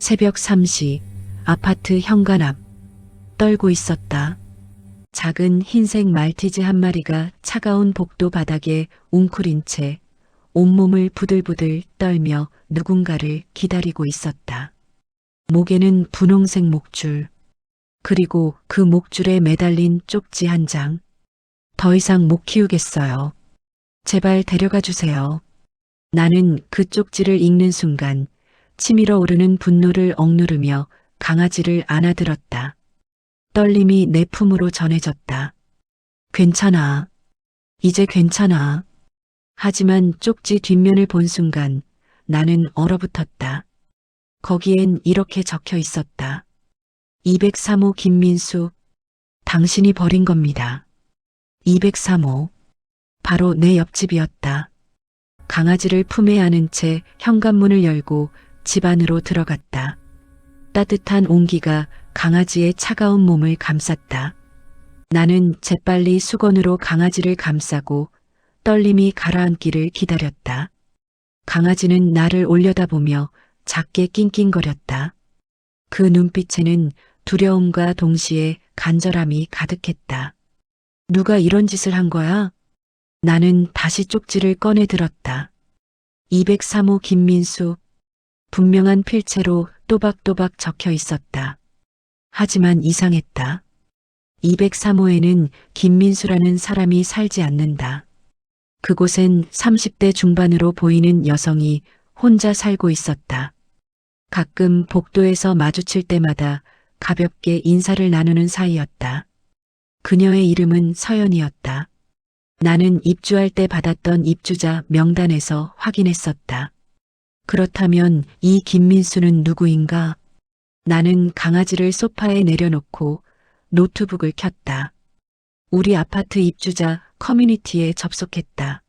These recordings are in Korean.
새벽 3시 아파트 현관 앞 떨고 있었다. 작은 흰색 말티즈 한 마리가 차가운 복도 바닥에 웅크린 채 온몸을 부들부들 떨며 누군가를 기다리고 있었다. 목에는 분홍색 목줄, 그리고 그 목줄에 매달린 쪽지 한 장. 더 이상 못 키우겠어요. 제발 데려가 주세요. 나는 그 쪽지를 읽는 순간 치밀어 오르는 분노를 억누르며 강아지를 안아들었다. 떨림이 내 품으로 전해졌다. 괜찮아. 이제 괜찮아. 하지만 쪽지 뒷면을 본 순간 나는 얼어붙었다. 거기엔 이렇게 적혀 있었다. 203호 김민수, 당신이 버린 겁니다. 203호, 바로 내 옆집이었다. 강아지를 품에 안은 채 현관문을 열고 집 안으로 들어갔다. 따뜻한 온기가 강아지의 차가운 몸을 감쌌다. 나는 재빨리 수건으로 강아지를 감싸고 떨림이 가라앉기를 기다렸다. 강아지는 나를 올려다보며 작게 낑낑거렸다. 그 눈빛에는 두려움과 동시에 간절함이 가득했다. 누가 이런 짓을 한 거야? 나는 다시 쪽지를 꺼내 들었다. 203호 김민수, 분명한 필체로 또박또박 적혀 있었다. 하지만 이상했다. 203호에는 김민수라는 사람이 살지 않는다. 그곳엔 30대 중반으로 보이는 여성이 혼자 살고 있었다. 가끔 복도에서 마주칠 때마다 가볍게 인사를 나누는 사이였다. 그녀의 이름은 서연이었다. 나는 입주할 때 받았던 입주자 명단에서 확인했었다. 그렇다면 이 김민수는 누구인가? 나는 강아지를 소파에 내려놓고 노트북을 켰다. 우리 아파트 입주자 커뮤니티에 접속했다.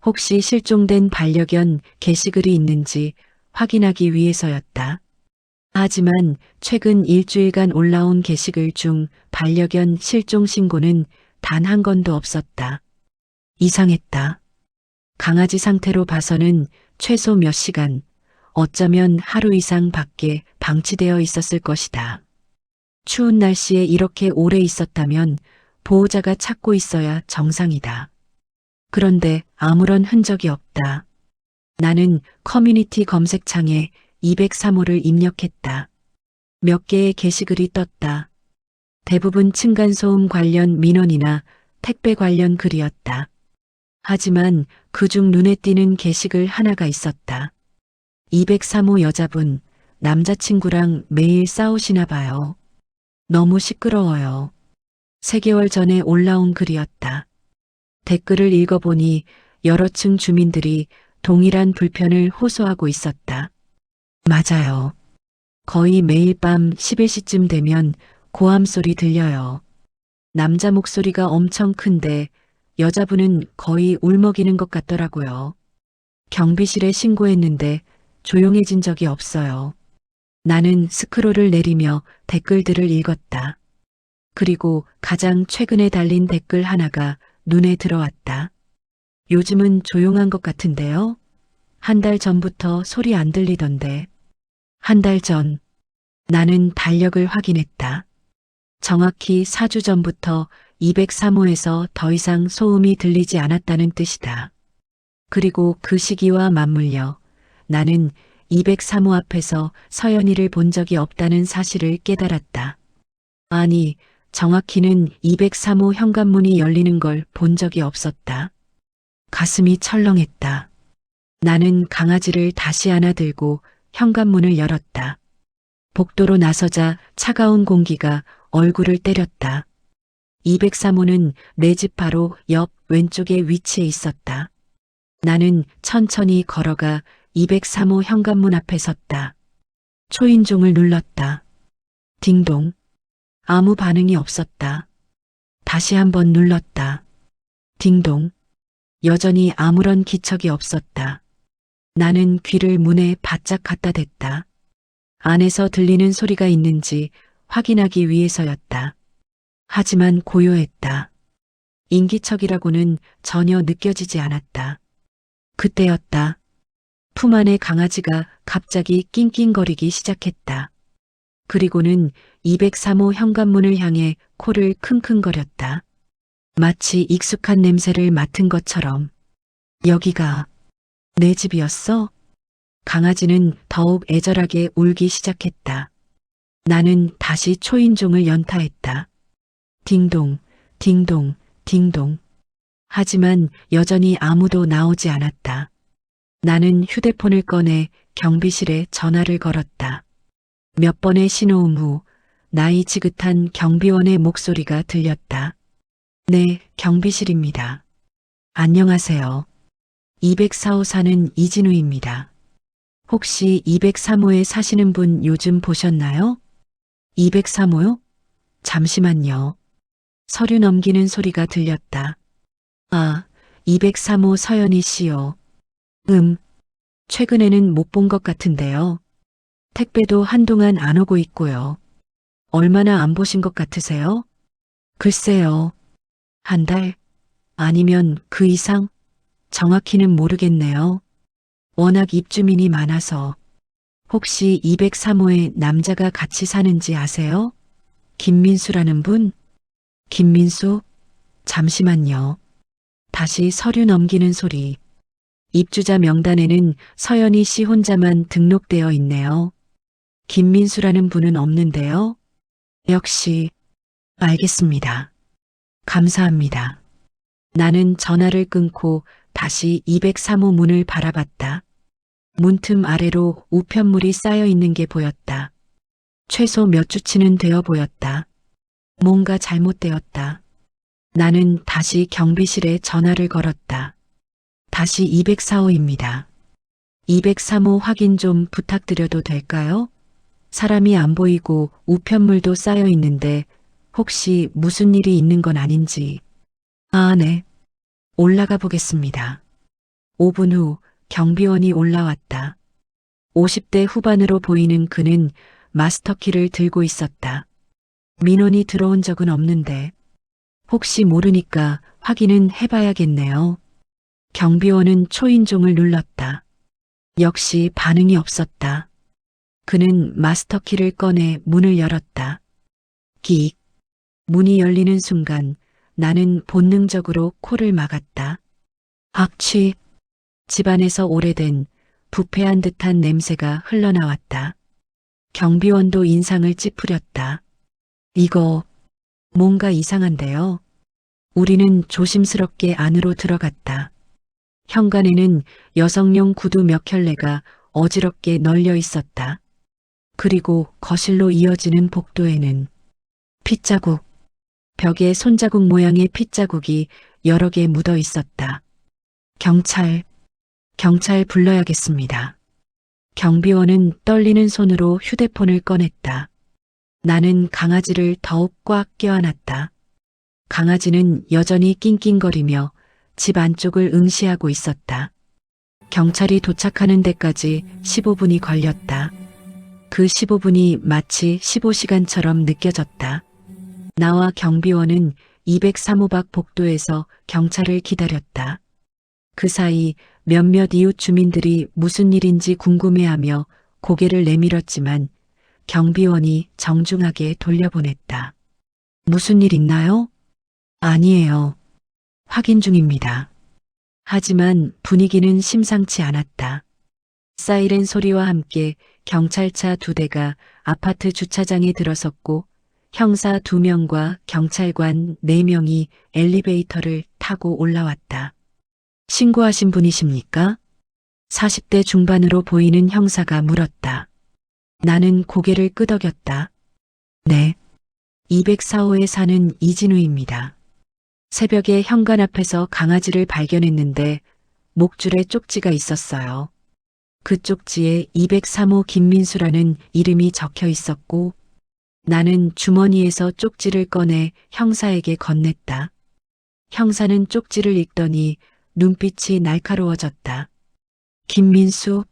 혹시 실종된 반려견 게시글이 있는지 확인하기 위해서였다. 하지만 최근 일주일간 올라온 게시글 중 반려견 실종 신고는 단 한 건도 없었다. 이상했다. 강아지 상태로 봐서는 최소 몇 시간, 어쩌면 하루 이상 밖에 방치되어 있었을 것이다. 추운 날씨에 이렇게 오래 있었다면 보호자가 찾고 있어야 정상이다. 그런데 아무런 흔적이 없다. 나는 커뮤니티 검색창에 203호를 입력했다. 몇 개의 게시글이 떴다. 대부분 층간소음 관련 민원이나 택배 관련 글이었다. 하지만 그중 눈에 띄는 게시글 하나가 있었다. 203호 여자분, 남자친구랑 매일 싸우시나 봐요. 너무 시끄러워요. 3개월 전에 올라온 글이었다. 댓글을 읽어보니 여러 층 주민들이 동일한 불편을 호소하고 있었다. 맞아요. 거의 매일 밤 11시쯤 되면 고함 소리 들려요. 남자 목소리가 엄청 큰데 여자분은 거의 울먹이는 것 같더라고요. 경비실에 신고했는데 조용해진 적이 없어요. 나는 스크롤을 내리며 댓글들을 읽었다. 그리고 가장 최근에 달린 댓글 하나가 눈에 들어왔다. 요즘은 조용한 것 같은데요? 한 달 전부터 소리 안 들리던데. 한 달 전, 나는 달력을 확인했다. 정확히 4주 전부터 203호에서 더 이상 소음이 들리지 않았다는 뜻이다. 그리고 그 시기와 맞물려 나는 203호 앞에서 서연이를 본 적이 없다는 사실을 깨달았다. 아니, 정확히는 203호 현관문이 열리는 걸 본 적이 없었다. 가슴이 철렁했다. 나는 강아지를 다시 안아들고 현관문을 열었다. 복도로 나서자 차가운 공기가 얼굴을 때렸다. 203호는 내 집 바로 옆 왼쪽에 위치해 있었다. 나는 천천히 걸어가 203호 현관문 앞에 섰다. 초인종을 눌렀다. 딩동. 아무 반응이 없었다. 다시 한번 눌렀다. 딩동. 여전히 아무런 기척이 없었다. 나는 귀를 문에 바짝 갖다 댔다. 안에서 들리는 소리가 있는지 확인하기 위해서였다. 하지만 고요했다. 인기척이라고는 전혀 느껴지지 않았다. 그때였다. 품 안의 강아지가 갑자기 낑낑거리기 시작했다. 그리고는 203호 현관문을 향해 코를 킁킁거렸다. 마치 익숙한 냄새를 맡은 것처럼. 여기가 내 집이었어? 강아지는 더욱 애절하게 울기 시작했다. 나는 다시 초인종을 연타했다. 딩동, 딩동, 딩동. 하지만 여전히 아무도 나오지 않았다. 나는 휴대폰을 꺼내 경비실에 전화를 걸었다. 몇 번의 신호음 후 나이 지긋한 경비원의 목소리가 들렸다. 네, 경비실입니다. 안녕하세요. 204호 사는 이진우입니다. 혹시 203호에 사시는 분 요즘 보셨나요? 203호요? 잠시만요. 서류 넘기는 소리가 들렸다. 아, 203호 서연희 씨요. 최근에는 못 본 것 같은데요. 택배도 한동안 안 오고 있고요. 얼마나 안 보신 것 같으세요? 글쎄요. 한 달? 아니면 그 이상? 정확히는 모르겠네요. 워낙 입주민이 많아서. 혹시 203호에 남자가 같이 사는지 아세요? 김민수라는 분? 김민수? 잠시만요. 다시 서류 넘기는 소리. 입주자 명단에는 서연희 씨 혼자만 등록되어 있네요. 김민수라는 분은 없는데요. 역시, 알겠습니다. 감사합니다. 나는 전화를 끊고 다시 203호 문을 바라봤다. 문틈 아래로 우편물이 쌓여 있는 게 보였다. 최소 몇 주치는 되어 보였다. 뭔가 잘못되었다. 나는 다시 경비실에 전화를 걸었다. 다시 204호입니다. 203호 확인 좀 부탁드려도 될까요? 사람이 안 보이고 우편물도 쌓여 있는데 혹시 무슨 일이 있는 건 아닌지. 아, 네. 올라가 보겠습니다. 5분 후 경비원이 올라왔다. 50대 후반으로 보이는 그는 마스터키를 들고 있었다. 민원이 들어온 적은 없는데 혹시 모르니까 확인은 해봐야겠네요. 경비원은 초인종을 눌렀다. 역시 반응이 없었다. 그는 마스터키를 꺼내 문을 열었다. 끽. 문이 열리는 순간 나는 본능적으로 코를 막았다. 악취. 집안에서 오래된 부패한 듯한 냄새가 흘러나왔다. 경비원도 인상을 찌푸렸다. 이거 뭔가 이상한데요. 우리는 조심스럽게 안으로 들어갔다. 현관에는 여성용 구두 몇 켤레가 어지럽게 널려 있었다. 그리고 거실로 이어지는 복도에는 핏자국, 벽에 손자국 모양의 핏자국이 여러 개 묻어 있었다. 경찰 불러야겠습니다. 경비원은 떨리는 손으로 휴대폰을 꺼냈다. 나는 강아지를 더욱 꽉 껴안았다. 강아지는 여전히 낑낑거리며 집 안쪽을 응시하고 있었다. 경찰이 도착하는 데까지 15분이 걸렸다. 그 15분이 마치 15시간처럼 느껴졌다. 나와 경비원은 203호 밖 복도에서 경찰을 기다렸다. 그 사이 몇몇 이웃 주민들이 무슨 일인지 궁금해하며 고개를 내밀었지만 경비원이 정중하게 돌려보냈다. 무슨 일 있나요? 아니에요. 확인 중입니다. 하지만 분위기는 심상치 않았다. 사이렌 소리와 함께 경찰차 2대가 아파트 주차장에 들어섰고 형사 2명과 경찰관 4명이 엘리베이터를 타고 올라왔다. 신고하신 분이십니까? 40대 중반으로 보이는 형사가 물었다. 나는 고개를 끄덕였다. 네. 204호에 사는 이진우입니다. 새벽에 현관 앞에서 강아지를 발견했는데 목줄에 쪽지가 있었어요. 그 쪽지에 203호 김민수라는 이름이 적혀 있었고 나는 주머니에서 쪽지를 꺼내 형사에게 건넸다. 형사는 쪽지를 읽더니 눈빛이 날카로워졌다. 김민수?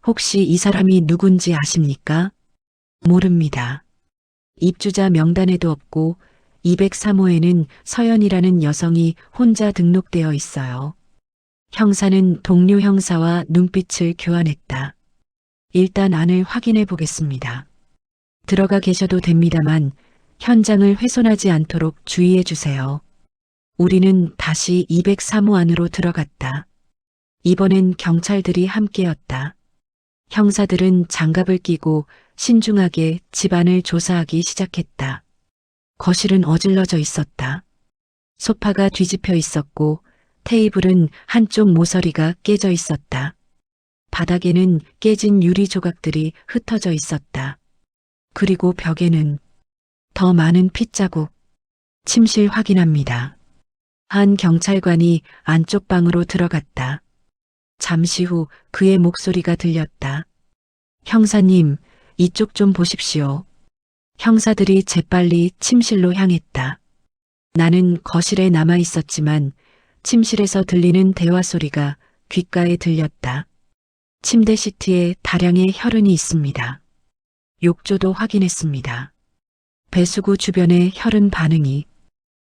혹시 이 사람이 누군지 아십니까? 모릅니다. 입주자 명단에도 없고 203호에는 서연이라는 여성이 혼자 등록되어 있어요. 형사는 동료 형사와 눈빛을 교환했다. 일단 안을 확인해 보겠습니다. 들어가 계셔도 됩니다만 현장을 훼손하지 않도록 주의해 주세요. 우리는 다시 203호 안으로 들어갔다. 이번엔 경찰들이 함께였다. 형사들은 장갑을 끼고 신중하게 집안을 조사하기 시작했다. 거실은 어질러져 있었다. 소파가 뒤집혀 있었고 테이블은 한쪽 모서리가 깨져 있었다. 바닥에는 깨진 유리 조각들이 흩어져 있었다. 그리고 벽에는 더 많은 핏자국. 침실 확인합니다. 한 경찰관이 안쪽 방으로 들어갔다. 잠시 후 그의 목소리가 들렸다. 형사님, 이쪽 좀 보십시오. 형사들이 재빨리 침실로 향했다. 나는 거실에 남아 있었지만 침실에서 들리는 대화 소리가 귓가에 들렸다. 침대 시트에 다량의 혈흔이 있습니다. 욕조도 확인했습니다. 배수구 주변의 혈흔 반응이.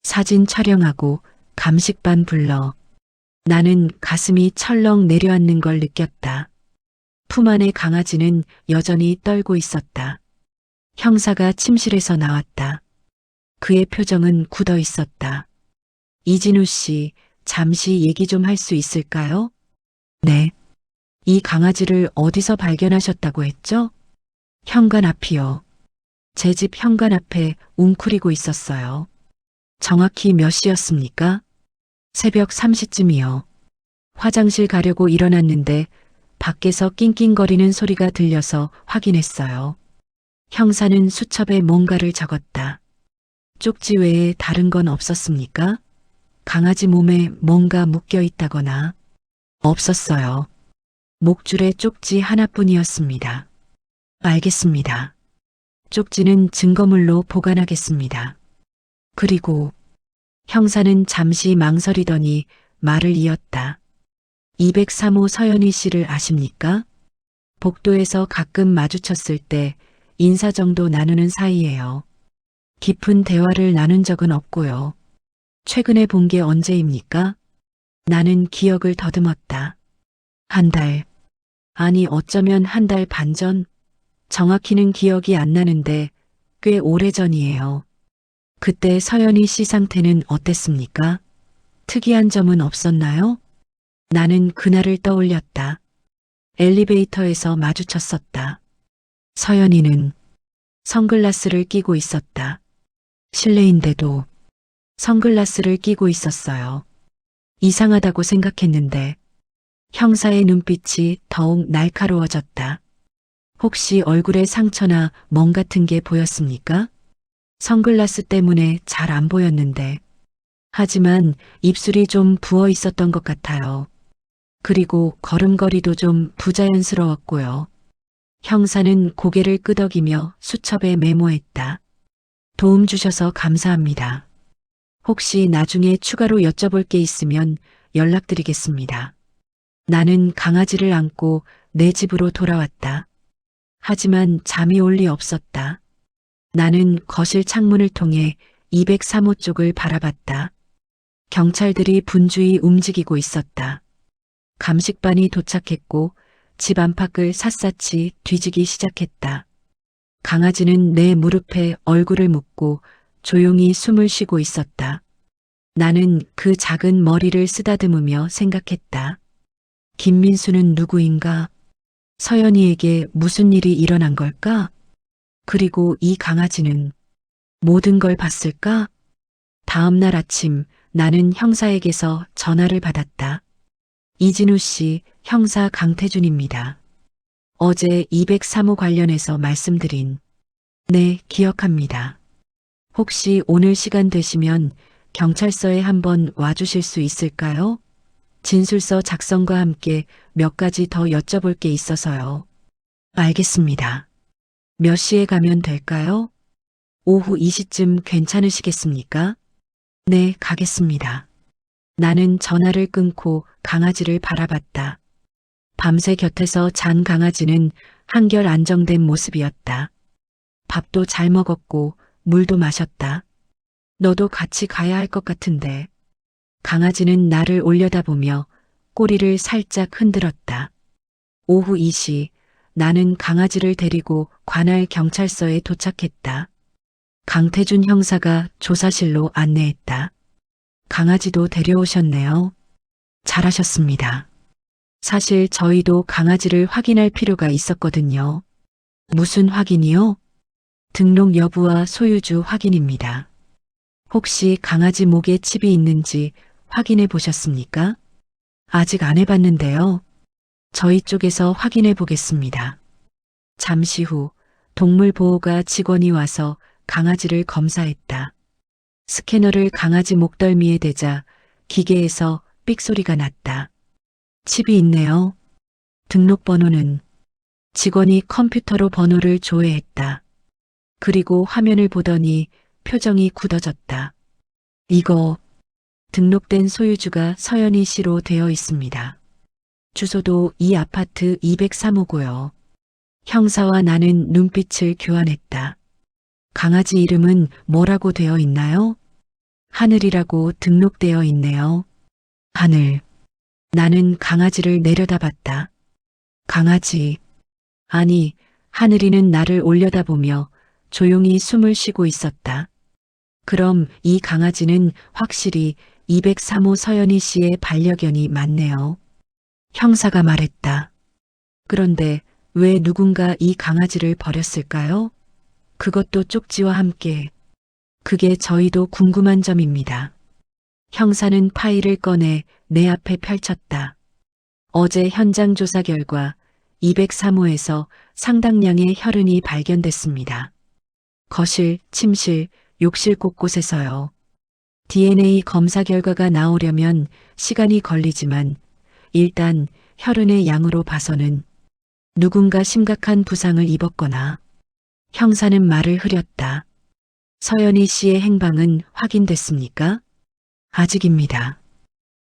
사진 촬영하고 감식반 불러. 나는 가슴이 철렁 내려앉는 걸 느꼈다. 품 안의 강아지는 여전히 떨고 있었다. 형사가 침실에서 나왔다. 그의 표정은 굳어 있었다. 이진우 씨, 잠시 얘기 좀 할 수 있을까요? 네. 이 강아지를 어디서 발견하셨다고 했죠? 현관 앞이요. 제 집 현관 앞에 웅크리고 있었어요. 정확히 몇 시였습니까? 새벽 3시쯤이요. 화장실 가려고 일어났는데 밖에서 낑낑거리는 소리가 들려서 확인했어요. 형사는 수첩에 뭔가를 적었다. 쪽지 외에 다른 건 없었습니까? 강아지 몸에 뭔가 묶여 있다거나. 없었어요. 목줄에 쪽지 하나뿐이었습니다. 알겠습니다. 쪽지는 증거물로 보관하겠습니다. 그리고 형사는 잠시 망설이더니 말을 이었다. 203호 서연희 씨를 아십니까? 복도에서 가끔 마주쳤을 때 인사 정도 나누는 사이예요. 깊은 대화를 나눈 적은 없고요. 최근에 본 게 언제입니까? 나는 기억을 더듬었다. 한 달. 아니 어쩌면 한 달 반 전? 정확히는 기억이 안 나는데 꽤 오래전이에요. 그때 서연희 씨 상태는 어땠습니까? 특이한 점은 없었나요? 나는 그날을 떠올렸다. 엘리베이터에서 마주쳤었다. 서연희는 선글라스를 끼고 있었다. 실내인데도 선글라스를 끼고 있었어요. 이상하다고 생각했는데 형사의 눈빛이 더욱 날카로워졌다. 혹시 얼굴에 상처나 멍 같은 게 보였습니까? 선글라스 때문에 잘 안 보였는데. 하지만 입술이 좀 부어 있었던 것 같아요. 그리고 걸음걸이도 좀 부자연스러웠고요. 형사는 고개를 끄덕이며 수첩에 메모했다. 도움 주셔서 감사합니다. 혹시 나중에 추가로 여쭤볼 게 있으면 연락드리겠습니다. 나는 강아지를 안고 내 집으로 돌아왔다. 하지만 잠이 올 리 없었다. 나는 거실 창문을 통해 203호 쪽을 바라봤다. 경찰들이 분주히 움직이고 있었다. 감식반이 도착했고 집 안팎을 샅샅이 뒤지기 시작했다. 강아지는 내 무릎에 얼굴을 묻고 조용히 숨을 쉬고 있었다. 나는 그 작은 머리를 쓰다듬으며 생각했다. 김민수는 누구인가? 서연이에게 무슨 일이 일어난 걸까? 그리고 이 강아지는 모든 걸 봤을까? 다음 날 아침 나는 형사에게서 전화를 받았다. 이진우 씨, 형사 강태준입니다. 어제 203호 관련해서 말씀드린. 네, 기억합니다. 혹시 오늘 시간 되시면 경찰서에 한번 와주실 수 있을까요? 진술서 작성과 함께 몇 가지 더 여쭤볼 게 있어서요. 알겠습니다. 몇 시에 가면 될까요? 오후 2시쯤 괜찮으시겠습니까? 네, 가겠습니다. 나는 전화를 끊고 강아지를 바라봤다. 밤새 곁에서 잔 강아지는 한결 안정된 모습이었다. 밥도 잘 먹었고 물도 마셨다. 너도 같이 가야 할 것 같은데. 강아지는 나를 올려다보며 꼬리를 살짝 흔들었다. 오후 2시 나는 강아지를 데리고 관할 경찰서에 도착했다. 강태준 형사가 조사실로 안내했다. 강아지도 데려오셨네요. 잘하셨습니다. 사실 저희도 강아지를 확인할 필요가 있었거든요. 무슨 확인이요? 등록 여부와 소유주 확인입니다. 혹시 강아지 목에 칩이 있는지 확인해 보셨습니까? 아직 안 해봤는데요. 저희 쪽에서 확인해 보겠습니다. 잠시 후 동물보호가 직원이 와서 강아지를 검사했다. 스캐너를 강아지 목덜미에 대자 기계에서 삑소리가 났다. 칩이 있네요. 등록번호는? 직원이 컴퓨터로 번호를 조회했다. 그리고 화면을 보더니 표정이 굳어졌다. 이거 등록된 소유주가 서연희 씨로 되어 있습니다. 주소도 이 아파트 203호고요. 형사와 나는 눈빛을 교환했다. 강아지 이름은 뭐라고 되어 있나요? 하늘이라고 등록되어 있네요. 하늘. 나는 강아지를 내려다봤다. 강아지. 아니, 하늘이는 나를 올려다보며 조용히 숨을 쉬고 있었다. 그럼 이 강아지는 확실히 203호 서연희 씨의 반려견이 맞네요. 형사가 말했다. 그런데 왜 누군가 이 강아지를 버렸을까요? 그것도 쪽지와 함께. 그게 저희도 궁금한 점입니다. 형사는 파일을 꺼내 내 앞에 펼쳤다. 어제 현장 조사 결과 203호에서 상당량의 혈흔이 발견됐습니다. 거실, 침실, 욕실 곳곳에서요. DNA 검사 결과가 나오려면 시간이 걸리지만 일단 혈흔의 양으로 봐서는 누군가 심각한 부상을 입었거나. 형사는 말을 흐렸다. 서연희 씨의 행방은 확인됐습니까? 아직입니다.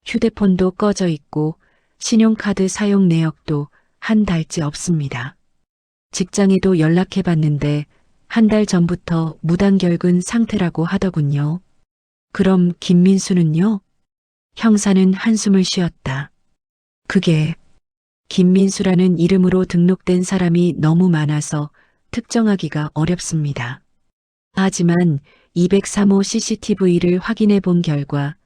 휴대폰도 꺼져 있고 신용카드 사용 내역도 한 달째 없습니다. 직장에도 연락해 봤는데 한 달 전부터 무단결근 상태라고 하더군요. 그럼 김민수는요? 형사는 한숨을 쉬었다. 그게 김민수라는 이름으로 등록된 사람이 너무 많아서 특정하기가 어렵습니다. 하지만 203호 CCTV를 확인해 본 결과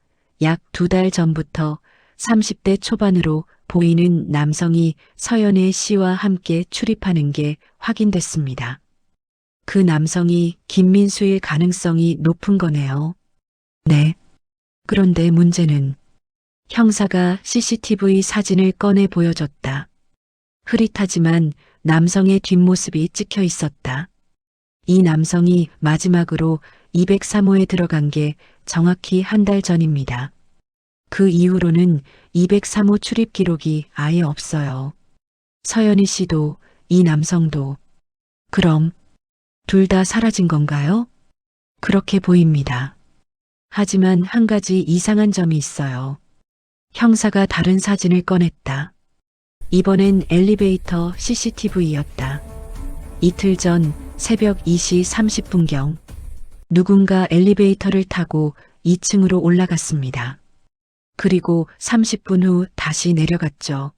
약 2달 전부터 30대 초반으로 보이는 남성이 서연의 씨와 함께 출입하는 게 확인됐습니다. 그 남성이 김민수일 가능성이 높은 거네요. 네. 그런데 문제는 형사가 CCTV 사진을 꺼내 보여줬다. 흐릿하지만 남성의 뒷모습이 찍혀 있었다. 이 남성이 마지막으로 203호에 들어간 게 정확히 한 달 전입니다. 그 이후로는 203호 출입 기록이 아예 없어요. 서연희 씨도 이 남성도. 그럼 둘 다 사라진 건가요? 그렇게 보입니다. 하지만 한 가지 이상한 점이 있어요. 형사가 다른 사진을 꺼냈다. 이번엔 엘리베이터 CCTV였다. 이틀 전 새벽 2시 30분경 누군가 엘리베이터를 타고 2층으로 올라갔습니다. 그리고 30분 후 다시 내려갔죠.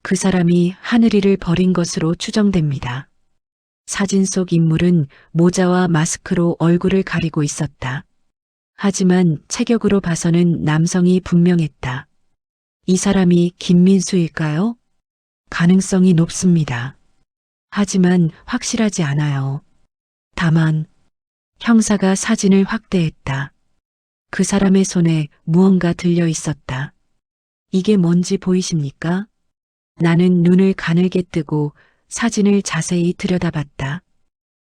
그 사람이 하늘이를 버린 것으로 추정됩니다. 사진 속 인물은 모자와 마스크로 얼굴을 가리고 있었다. 하지만 체격으로 봐서는 남성이 분명했다. 이 사람이 김민수일까요? 가능성이 높습니다. 하지만 확실하지 않아요. 다만 형사가 사진을 확대했다. 그 사람의 손에 무언가 들려 있었다. 이게 뭔지 보이십니까? 나는 눈을 가늘게 뜨고 사진을 자세히 들여다봤다.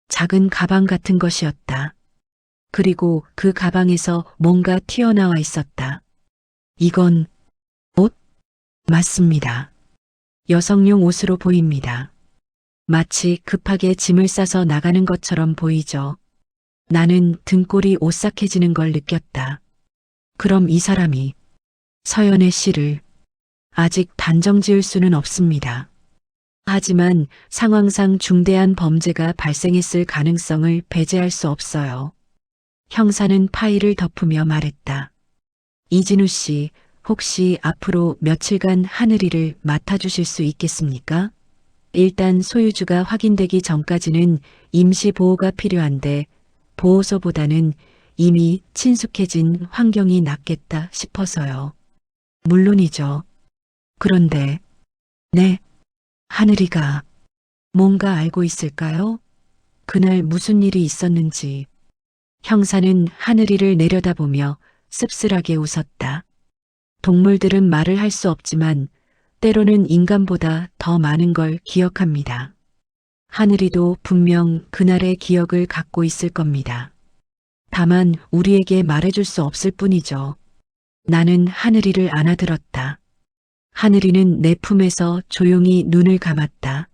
작은 가방 같은 것이었다. 그리고 그 가방에서 뭔가 튀어나와 있었다. 이건 옷? 맞습니다. 여성용 옷으로 보입니다. 마치 급하게 짐을 싸서 나가는 것처럼 보이죠. 나는 등골이 오싹해지는 걸 느꼈다. 그럼 이 사람이 서연의 씨를 아직 단정 지을 수는 없습니다. 하지만 상황상 중대한 범죄가 발생했을 가능성을 배제할 수 없어요. 형사는 파일을 덮으며 말했다. 이진우 씨, 혹시 앞으로 며칠간 하늘이를 맡아주실 수 있겠습니까? 일단 소유주가 확인되기 전까지는 임시 보호가 필요한데 보호소보다는 이미 친숙해진 환경이 낫겠다 싶어서요. 물론이죠. 그런데, 네, 하늘이가 뭔가 알고 있을까요? 그날 무슨 일이 있었는지. 형사는 하늘이를 내려다보며 씁쓸하게 웃었다. 동물들은 말을 할 수 없지만 때로는 인간보다 더 많은 걸 기억합니다. 하늘이도 분명 그날의 기억을 갖고 있을 겁니다. 다만 우리에게 말해줄 수 없을 뿐이죠. 나는 하늘이를 안아들었다. 하늘이는 내 품에서 조용히 눈을 감았다.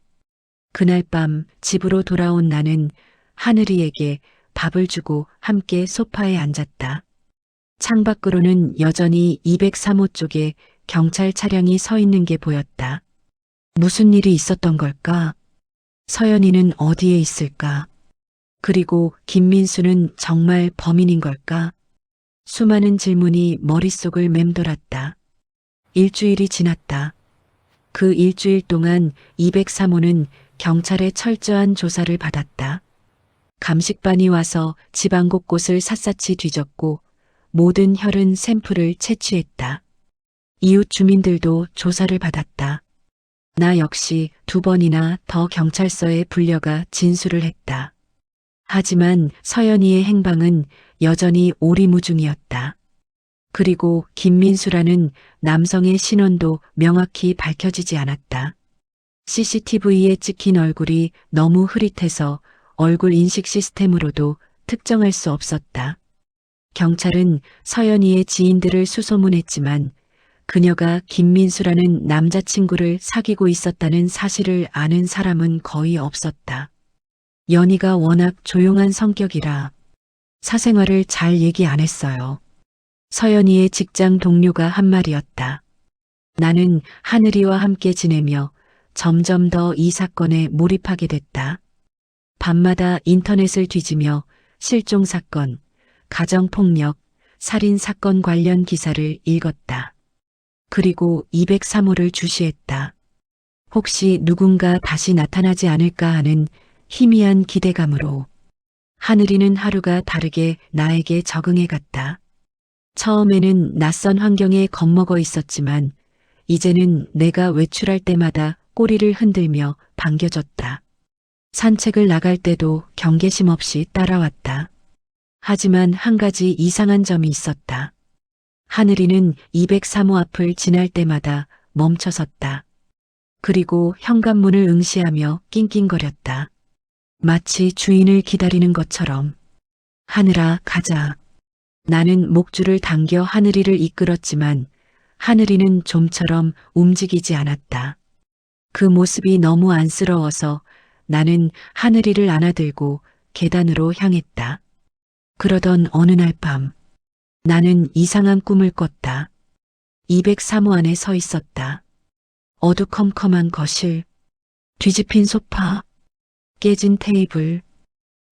그날 밤 집으로 돌아온 나는 하늘이에게 밥을 주고 함께 소파에 앉았다. 창밖으로는 여전히 203호 쪽에 경찰 차량이 서 있는 게 보였다. 무슨 일이 있었던 걸까? 서연이는 어디에 있을까? 그리고 김민수는 정말 범인인 걸까? 수많은 질문이 머릿속을 맴돌았다. 일주일이 지났다. 그 일주일 동안 203호는 경찰의 철저한 조사를 받았다. 감식반이 와서 집안 곳곳을 샅샅이 뒤졌고 모든 혈흔 샘플을 채취했다. 이웃 주민들도 조사를 받았다. 나 역시 2번이나 더 경찰서에 불려가 진술을 했다. 하지만 서연이의 행방은 여전히 오리무중이었다. 그리고 김민수라는 남성의 신원도 명확히 밝혀지지 않았다. CCTV에 찍힌 얼굴이 너무 흐릿해서 얼굴 인식 시스템으로도 특정할 수 없었다. 경찰은 서연이의 지인들을 수소문했지만 그녀가 김민수라는 남자친구를 사귀고 있었다는 사실을 아는 사람은 거의 없었다. 연희가 워낙 조용한 성격이라 사생활을 잘 얘기 안 했어요. 서연이의 직장 동료가 한 말이었다. 나는 하늘이와 함께 지내며 점점 더 이 사건에 몰입하게 됐다. 밤마다 인터넷을 뒤지며 실종사건, 가정폭력, 살인사건 관련 기사를 읽었다. 그리고 203호를 주시했다. 혹시 누군가 다시 나타나지 않을까 하는 희미한 기대감으로 하늘이는 하루가 다르게 나에게 적응해 갔다. 처음에는 낯선 환경에 겁먹어 있었지만 이제는 내가 외출할 때마다 꼬리를 흔들며 반겨줬다. 산책을 나갈 때도 경계심 없이 따라왔다. 하지만 한 가지 이상한 점이 있었다. 하늘이는 203호 앞을 지날 때마다 멈춰섰다. 그리고 현관문을 응시하며 낑낑거렸다. 마치 주인을 기다리는 것처럼. 하늘아, 가자. 나는 목줄을 당겨 하늘이를 이끌었지만 하늘이는 좀처럼 움직이지 않았다. 그 모습이 너무 안쓰러워서 나는 하늘이를 안아들고 계단으로 향했다. 그러던 어느 날 밤, 나는 이상한 꿈을 꿨다. 203호 안에 서 있었다. 어두컴컴한 거실, 뒤집힌 소파, 깨진 테이블,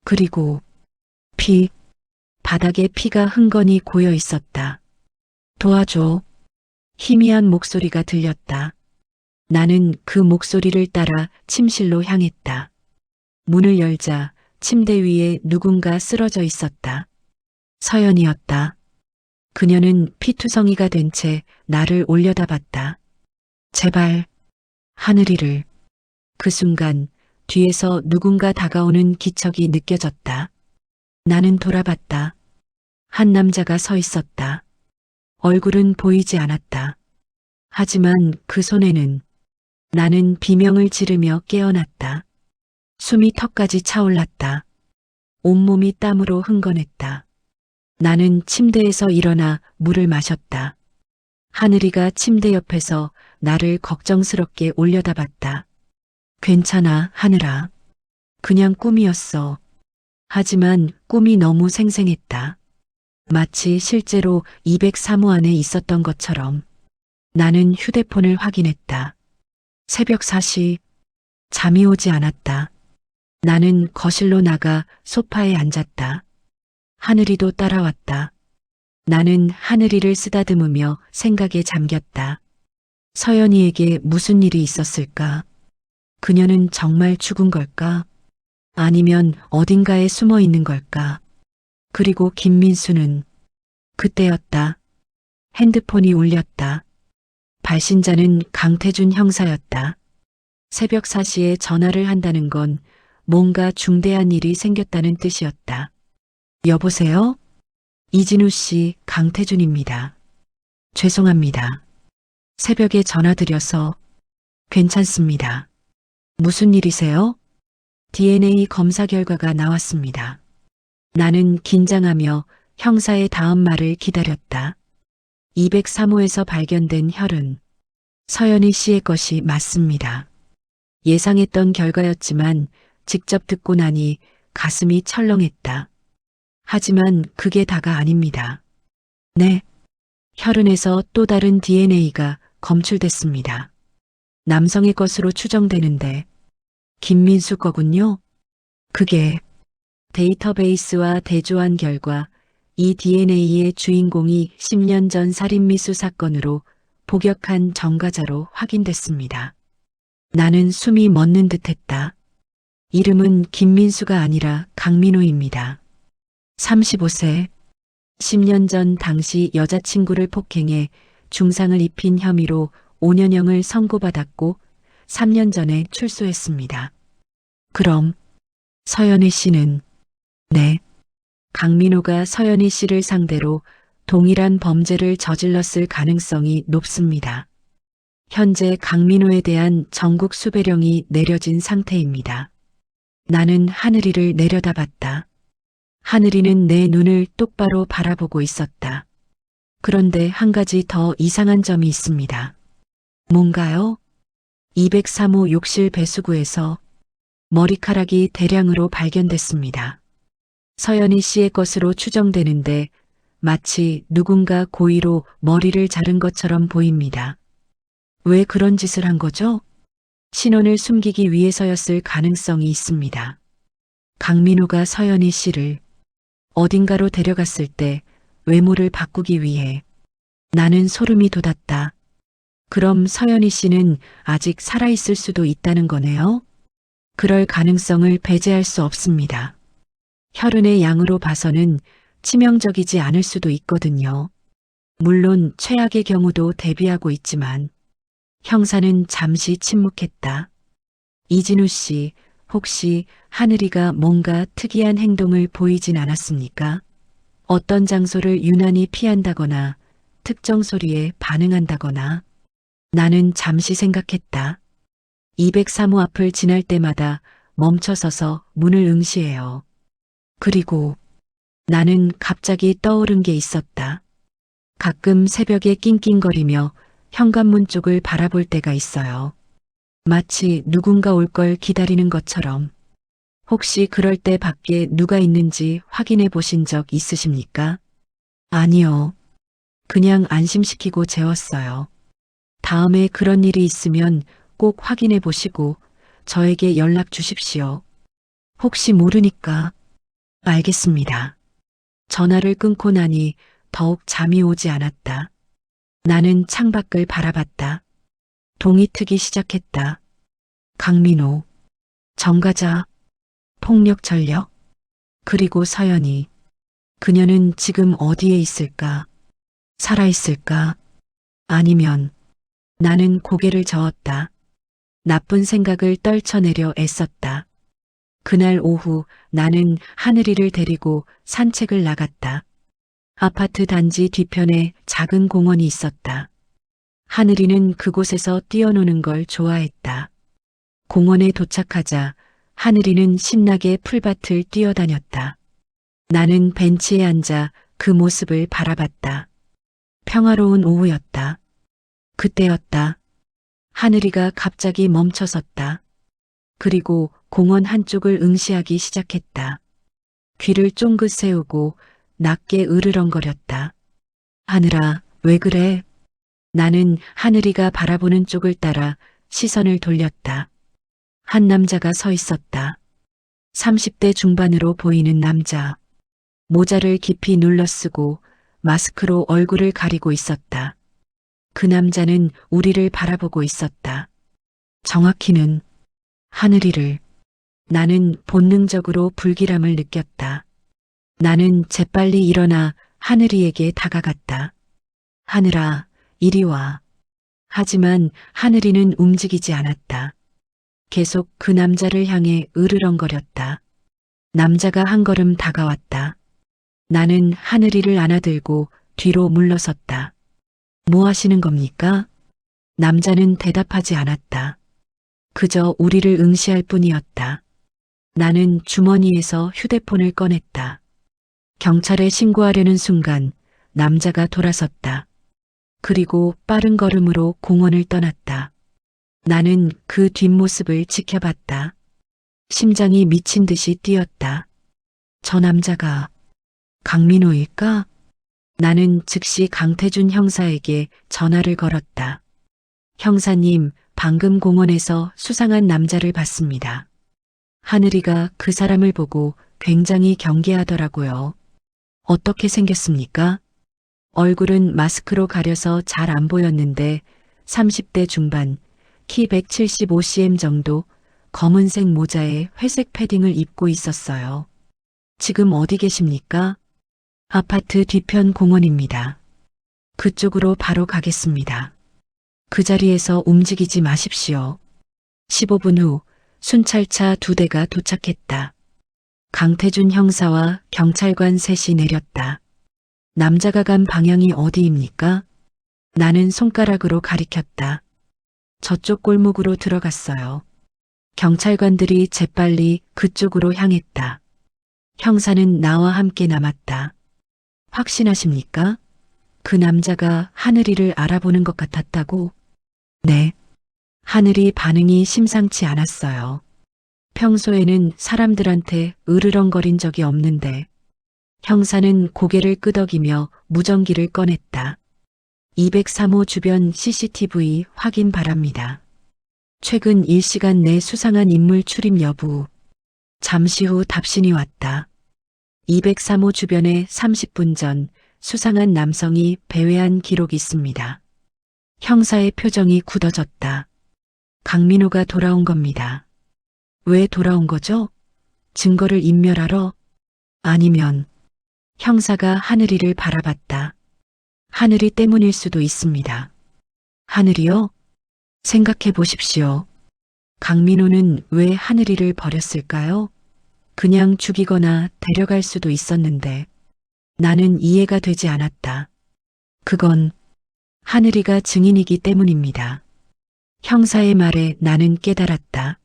그리고 바닥에 피가 흥건히 고여 있었다. 도와줘. 희미한 목소리가 들렸다. 나는 그 목소리를 따라 침실로 향했다. 문을 열자 침대 위에 누군가 쓰러져 있었다. 서연이었다. 그녀는 피투성이가 된 채 나를 올려다봤다. 제발, 하늘이를. 그 순간 뒤에서 누군가 다가오는 기척이 느껴졌다. 나는 돌아봤다. 한 남자가 서 있었다. 얼굴은 보이지 않았다. 하지만 그 손에는 나는 비명을 지르며 깨어났다. 숨이 턱까지 차올랐다. 온몸이 땀으로 흥건했다. 나는 침대에서 일어나 물을 마셨다. 하늘이가 침대 옆에서 나를 걱정스럽게 올려다봤다. 괜찮아, 하늘아. 그냥 꿈이었어. 하지만 꿈이 너무 생생했다. 마치 실제로 203호 안에 있었던 것처럼. 나는 휴대폰을 확인했다. 새벽 4시. 잠이 오지 않았다. 나는 거실로 나가 소파에 앉았다. 하늘이도 따라왔다. 나는 하늘이를 쓰다듬으며 생각에 잠겼다. 서연이에게 무슨 일이 있었을까? 그녀는 정말 죽은 걸까? 아니면 어딘가에 숨어 있는 걸까? 그리고 김민수는 그때였다. 핸드폰이 울렸다. 발신자는 강태준 형사였다. 새벽 4시에 전화를 한다는 건 뭔가 중대한 일이 생겼다는 뜻이었다. 여보세요? 이진우 씨, 강태준입니다. 죄송합니다. 새벽에 전화드려서 괜찮습니다. 무슨 일이세요? DNA 검사 결과가 나왔습니다. 나는 긴장하며 형사의 다음 말을 기다렸다. 203호에서 발견된 혈은 서연희 씨의 것이 맞습니다. 예상했던 결과였지만 직접 듣고 나니 가슴이 철렁했다. 하지만 그게 다가 아닙니다. 네. 혈흔에서 또 다른 DNA가 검출됐습니다. 남성의 것으로 추정되는데 김민수 거군요. 그게 데이터베이스와 대조한 결과 이 DNA의 주인공이 10년 전 살인미수 사건으로 복역한 전과자로 확인됐습니다. 나는 숨이 멎는 듯했다. 이름은 김민수가 아니라 강민호입니다. 35세. 10년 전 당시 여자친구를 폭행해 중상을 입힌 혐의로 5년형을 선고받았고 3년 전에 출소했습니다. 그럼 서연희 씨는 네. 강민호가 서연희 씨를 상대로 동일한 범죄를 저질렀을 가능성이 높습니다. 현재 강민호에 대한 전국 수배령이 내려진 상태입니다. 나는 하늘이를 내려다봤다. 하늘이는 내 눈을 똑바로 바라보고 있었다. 그런데 한 가지 더 이상한 점이 있습니다. 뭔가요? 203호 욕실 배수구에서 머리카락이 대량으로 발견됐습니다. 서연희 씨의 것으로 추정되는데 마치 누군가 고의로 머리를 자른 것처럼 보입니다. 왜 그런 짓을 한 거죠? 신원을 숨기기 위해서였을 가능성이 있습니다. 강민호가 서연희 씨를 어딘가로 데려갔을 때 외모를 바꾸기 위해 나는 소름이 돋았다. 그럼 서연희 씨는 아직 살아있을 수도 있다는 거네요? 그럴 가능성을 배제할 수 없습니다. 혈흔의 양으로 봐서는 치명적이지 않을 수도 있거든요. 물론 최악의 경우도 대비하고 있지만 형사는 잠시 침묵했다. 이진우 씨, 혹시 하늘이가 뭔가 특이한 행동을 보이진 않았습니까? 어떤 장소를 유난히 피한다거나 특정 소리에 반응한다거나. 나는 잠시 생각했다. 203호 앞을 지날 때마다 멈춰서서 문을 응시해요. 그리고 나는 갑자기 떠오른 게 있었다. 가끔 새벽에 낑낑거리며 현관문 쪽을 바라볼 때가 있어요. 마치 누군가 올 걸 기다리는 것처럼. 혹시 그럴 때 밖에 누가 있는지 확인해 보신 적 있으십니까? 아니요. 그냥 안심시키고 재웠어요. 다음에 그런 일이 있으면 꼭 확인해 보시고 저에게 연락 주십시오. 혹시 모르니까. 알겠습니다. 전화를 끊고 나니 더욱 잠이 오지 않았다. 나는 창밖을 바라봤다. 동이 트기 시작했다. 강민호, 정가자, 폭력 전력, 그리고 서연이. 그녀는 지금 어디에 있을까? 살아있을까? 아니면 나는 고개를 저었다. 나쁜 생각을 떨쳐내려 애썼다. 그날 오후 나는 하늘이를 데리고 산책을 나갔다. 아파트 단지 뒤편에 작은 공원이 있었다. 하늘이는 그곳에서 뛰어노는 걸 좋아했다. 공원에 도착하자 하늘이는 신나게 풀밭을 뛰어다녔다. 나는 벤치에 앉아 그 모습을 바라봤다. 평화로운 오후였다. 그때였다. 하늘이가 갑자기 멈춰섰다. 그리고 공원 한쪽을 응시하기 시작했다. 귀를 쫑긋 세우고 낮게 으르렁거렸다. 하늘아, 왜 그래? 나는 하늘이가 바라보는 쪽을 따라 시선을 돌렸다. 한 남자가 서 있었다. 30대 중반으로 보이는 남자. 모자를 깊이 눌러 쓰고 마스크로 얼굴을 가리고 있었다. 그 남자는 우리를 바라보고 있었다. 정확히는 하늘이를. 나는 본능적으로 불길함을 느꼈다. 나는 재빨리 일어나 하늘이에게 다가갔다. 하늘아, 이리 와. 하지만 하늘이는 움직이지 않았다. 계속 그 남자를 향해 으르렁거렸다. 남자가 한 걸음 다가왔다. 나는 하늘이를 안아들고 뒤로 물러섰다. 뭐 하시는 겁니까? 남자는 대답하지 않았다. 그저 우리를 응시할 뿐이었다. 나는 주머니에서 휴대폰을 꺼냈다. 경찰에 신고하려는 순간 남자가 돌아섰다. 그리고 빠른 걸음으로 공원을 떠났다. 나는 그 뒷모습을 지켜봤다. 심장이 미친 듯이 뛰었다. 저 남자가 강민호일까? 나는 즉시 강태준 형사에게 전화를 걸었다. 형사님, 방금 공원에서 수상한 남자를 봤습니다. 하늘이가 그 사람을 보고 굉장히 경계하더라고요. 어떻게 생겼습니까? 얼굴은 마스크로 가려서 잘 안 보였는데 30대 중반, 키 175cm 정도, 검은색 모자에 회색 패딩을 입고 있었어요. 지금 어디 계십니까? 아파트 뒤편 공원입니다. 그쪽으로 바로 가겠습니다. 그 자리에서 움직이지 마십시오. 15분 후 순찰차 2대가 도착했다. 강태준 형사와 경찰관 셋이 내렸다. 남자가 간 방향이 어디입니까? 나는 손가락으로 가리켰다. 저쪽 골목으로 들어갔어요. 경찰관들이 재빨리 그쪽으로 향했다. 형사는 나와 함께 남았다. 확신하십니까? 그 남자가 하늘이를 알아보는 것 같았다고? 네. 하늘이 반응이 심상치 않았어요. 평소에는 사람들한테 으르렁거린 적이 없는데 형사는 고개를 끄덕이며 무전기를 꺼냈다. 203호 주변 CCTV 확인 바랍니다. 최근 1시간 내 수상한 인물 출입 여부. 잠시 후 답신이 왔다. 203호 주변에 30분 전 수상한 남성이 배회한 기록이 있습니다. 형사의 표정이 굳어졌다. 강민호가 돌아온 겁니다. 왜 돌아온 거죠? 증거를 인멸하러? 아니면 형사가 하늘이를 바라봤다. 하늘이 때문일 수도 있습니다. 하늘이요? 생각해 보십시오. 강민호는 왜 하늘이를 버렸을까요? 그냥 죽이거나 데려갈 수도 있었는데 나는 이해가 되지 않았다. 그건 하늘이가 증인이기 때문입니다. 형사의 말에 나는 깨달았다.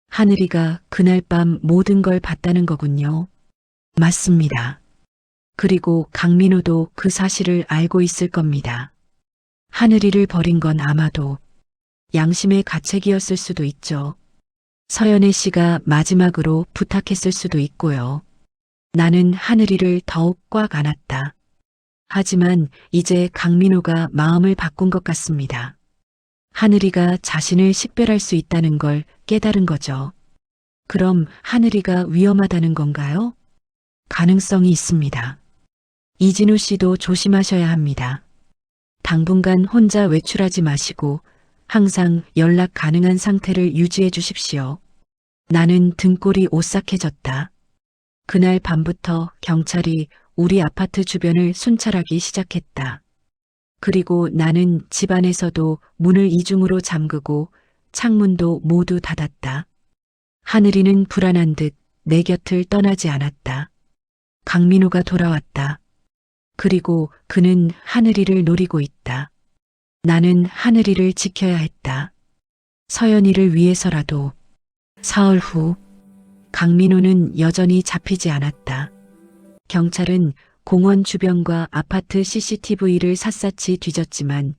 하늘이가 그날 밤 모든 걸 봤다는 거군요. 맞습니다. 그리고 강민호도 그 사실을 알고 있을 겁니다. 하늘이를 버린 건 아마도 양심의 가책이었을 수도 있죠. 서연애 씨가 마지막으로 부탁했을 수도 있고요. 나는 하늘이를 더욱 꽉 안았다. 하지만 이제 강민호가 마음을 바꾼 것 같습니다. 하늘이가 자신을 식별할 수 있다는 걸 깨달은 거죠. 그럼 하늘이가 위험하다는 건가요? 가능성이 있습니다. 이진우 씨도 조심하셔야 합니다. 당분간 혼자 외출하지 마시고 항상 연락 가능한 상태를 유지해 주십시오. 나는 등골이 오싹해졌다. 그날 밤부터 경찰이 우리 아파트 주변을 순찰하기 시작했다. 그리고 나는 집안에서도 문을 이중으로 잠그고 창문도 모두 닫았다. 하늘이는 불안한 듯 내 곁을 떠나지 않았다. 강민호가 돌아왔다. 그리고 그는 하늘이를 노리고 있다. 나는 하늘이를 지켜야 했다. 서연이를 위해서라도. 사흘 후 강민호는 여전히 잡히지 않았다. 경찰은 공원 주변과 아파트 CCTV를 샅샅이 뒤졌지만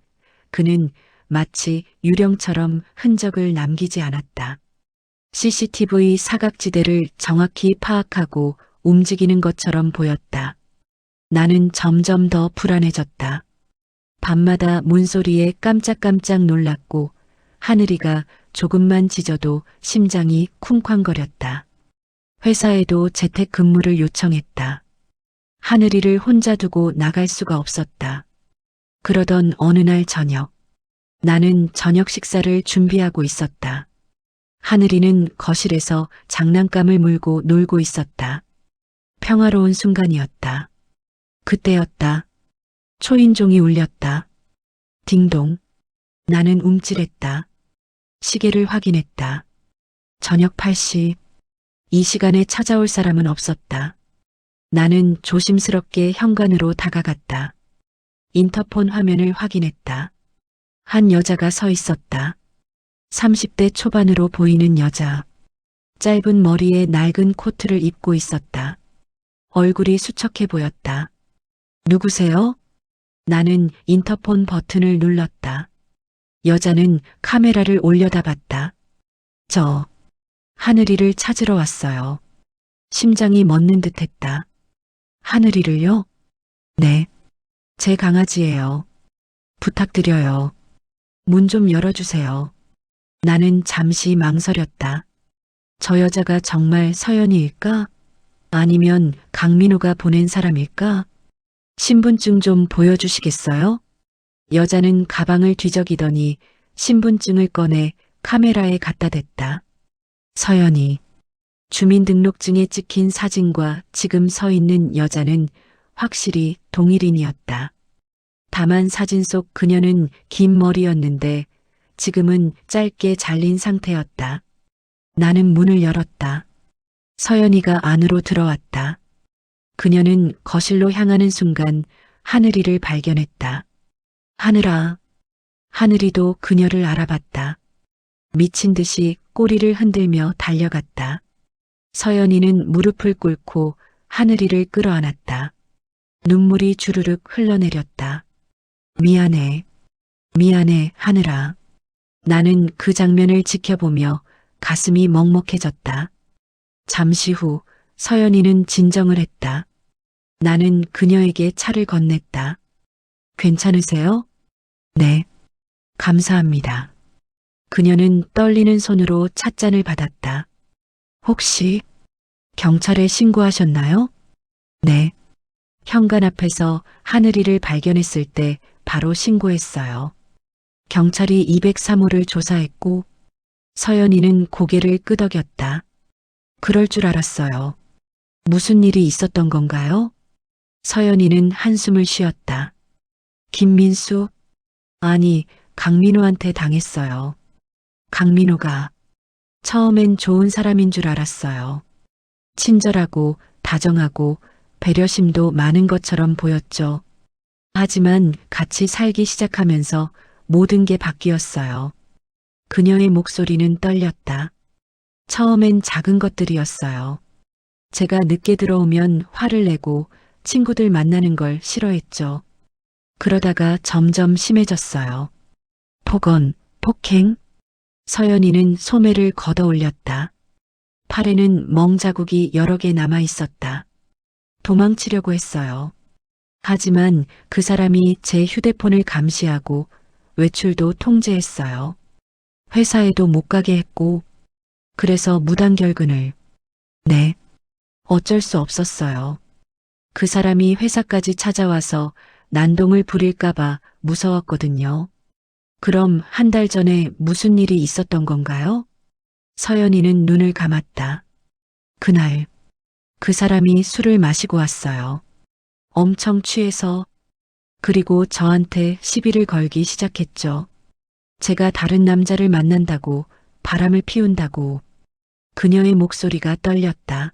그는 마치 유령처럼 흔적을 남기지 않았다. CCTV 사각지대를 정확히 파악하고 움직이는 것처럼 보였다. 나는 점점 더 불안해졌다. 밤마다 문소리에 깜짝깜짝 놀랐고 하늘이가 조금만 짖어도 심장이 쿵쾅거렸다. 회사에도 재택근무를 요청했다. 하늘이를 혼자 두고 나갈 수가 없었다. 그러던 어느 날 저녁, 나는 저녁 식사를 준비하고 있었다. 하늘이는 거실에서 장난감을 물고 놀고 있었다. 평화로운 순간이었다. 그때였다. 초인종이 울렸다. 딩동. 나는 움찔했다. 시계를 확인했다. 저녁 8시. 이 시간에 찾아올 사람은 없었다. 나는 조심스럽게 현관으로 다가갔다. 인터폰 화면을 확인했다. 한 여자가 서 있었다. 30대 초반으로 보이는 여자. 짧은 머리에 낡은 코트를 입고 있었다. 얼굴이 수척해 보였다. 누구세요? 나는 인터폰 버튼을 눌렀다. 여자는 카메라를 올려다 봤다. 저, 하늘이를 찾으러 왔어요. 심장이 멎는 듯 했다. 하늘이를요? 네. 제 강아지예요. 부탁드려요. 문 좀 열어주세요. 나는 잠시 망설였다. 저 여자가 정말 서연이일까? 아니면 강민호가 보낸 사람일까? 신분증 좀 보여주시겠어요? 여자는 가방을 뒤적이더니 신분증을 꺼내 카메라에 갖다 댔다. 서연이. 주민등록증에 찍힌 사진과 지금 서 있는 여자는 확실히 동일인이었다. 다만 사진 속 그녀는 긴 머리였는데 지금은 짧게 잘린 상태였다. 나는 문을 열었다. 서연이가 안으로 들어왔다. 그녀는 거실로 향하는 순간 하늘이를 발견했다. 하늘아. 하늘이도 그녀를 알아봤다. 미친 듯이 꼬리를 흔들며 달려갔다. 서연이는 무릎을 꿇고 하늘이를 끌어안았다. 눈물이 주르륵 흘러내렸다. 미안해. 미안해, 하늘아. 나는 그 장면을 지켜보며 가슴이 먹먹해졌다. 잠시 후 서연이는 진정을 했다. 나는 그녀에게 차를 건넸다. 괜찮으세요? 네. 감사합니다. 그녀는 떨리는 손으로 찻잔을 받았다. 혹시 경찰에 신고하셨나요? 네. 현관 앞에서 하늘이를 발견했을 때 바로 신고했어요. 경찰이 203호를 조사했고 서연이는 고개를 끄덕였다. 그럴 줄 알았어요. 무슨 일이 있었던 건가요? 서연이는 한숨을 쉬었다. 김민수? 아니, 강민호한테 당했어요. 강민호가 처음엔 좋은 사람인 줄 알았어요. 친절하고 다정하고 배려심도 많은 것처럼 보였죠. 하지만 같이 살기 시작하면서 모든 게 바뀌었어요. 그녀의 목소리는 떨렸다. 처음엔 작은 것들이었어요. 제가 늦게 들어오면 화를 내고 친구들 만나는 걸 싫어했죠. 그러다가 점점 심해졌어요. 폭언, 폭행? 서연이는 소매를 걷어 올렸다. 팔에는 멍자국이 여러 개 남아 있었다. 도망치려고 했어요. 하지만 그 사람이 제 휴대폰을 감시하고 외출도 통제했어요. 회사에도 못 가게 했고, 그래서 무단결근을. 네. 어쩔 수 없었어요. 그 사람이 회사까지 찾아와서 난동을 부릴까봐 무서웠거든요. 그럼 한 달 전에 무슨 일이 있었던 건가요? 서연이는 눈을 감았다. 그날, 그 사람이 술을 마시고 왔어요. 엄청 취해서, 그리고 저한테 시비를 걸기 시작했죠. 제가 다른 남자를 만난다고, 바람을 피운다고. 그녀의 목소리가 떨렸다.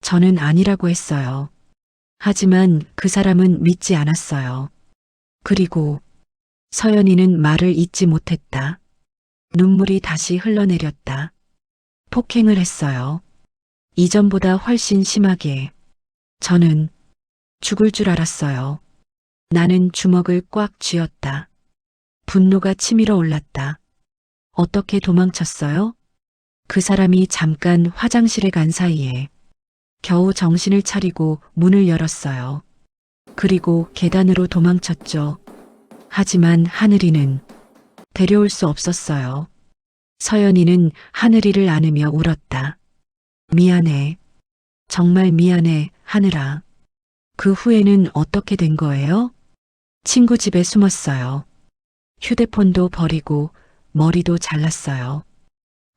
저는 아니라고 했어요. 하지만 그 사람은 믿지 않았어요. 그리고 서연이는 말을 잇지 못했다. 눈물이 다시 흘러내렸다. 폭행을 했어요. 이전보다 훨씬 심하게. 저는 죽을 줄 알았어요. 나는 주먹을 꽉 쥐었다. 분노가 치밀어 올랐다. 어떻게 도망쳤어요? 그 사람이 잠깐 화장실에 간 사이에 겨우 정신을 차리고 문을 열었어요. 그리고 계단으로 도망쳤죠. 하지만 하늘이는 데려올 수 없었어요. 서연이는 하늘이를 안으며 울었다. 미안해. 정말 미안해, 하늘아. 그 후에는 어떻게 된 거예요? 친구 집에 숨었어요. 휴대폰도 버리고 머리도 잘랐어요.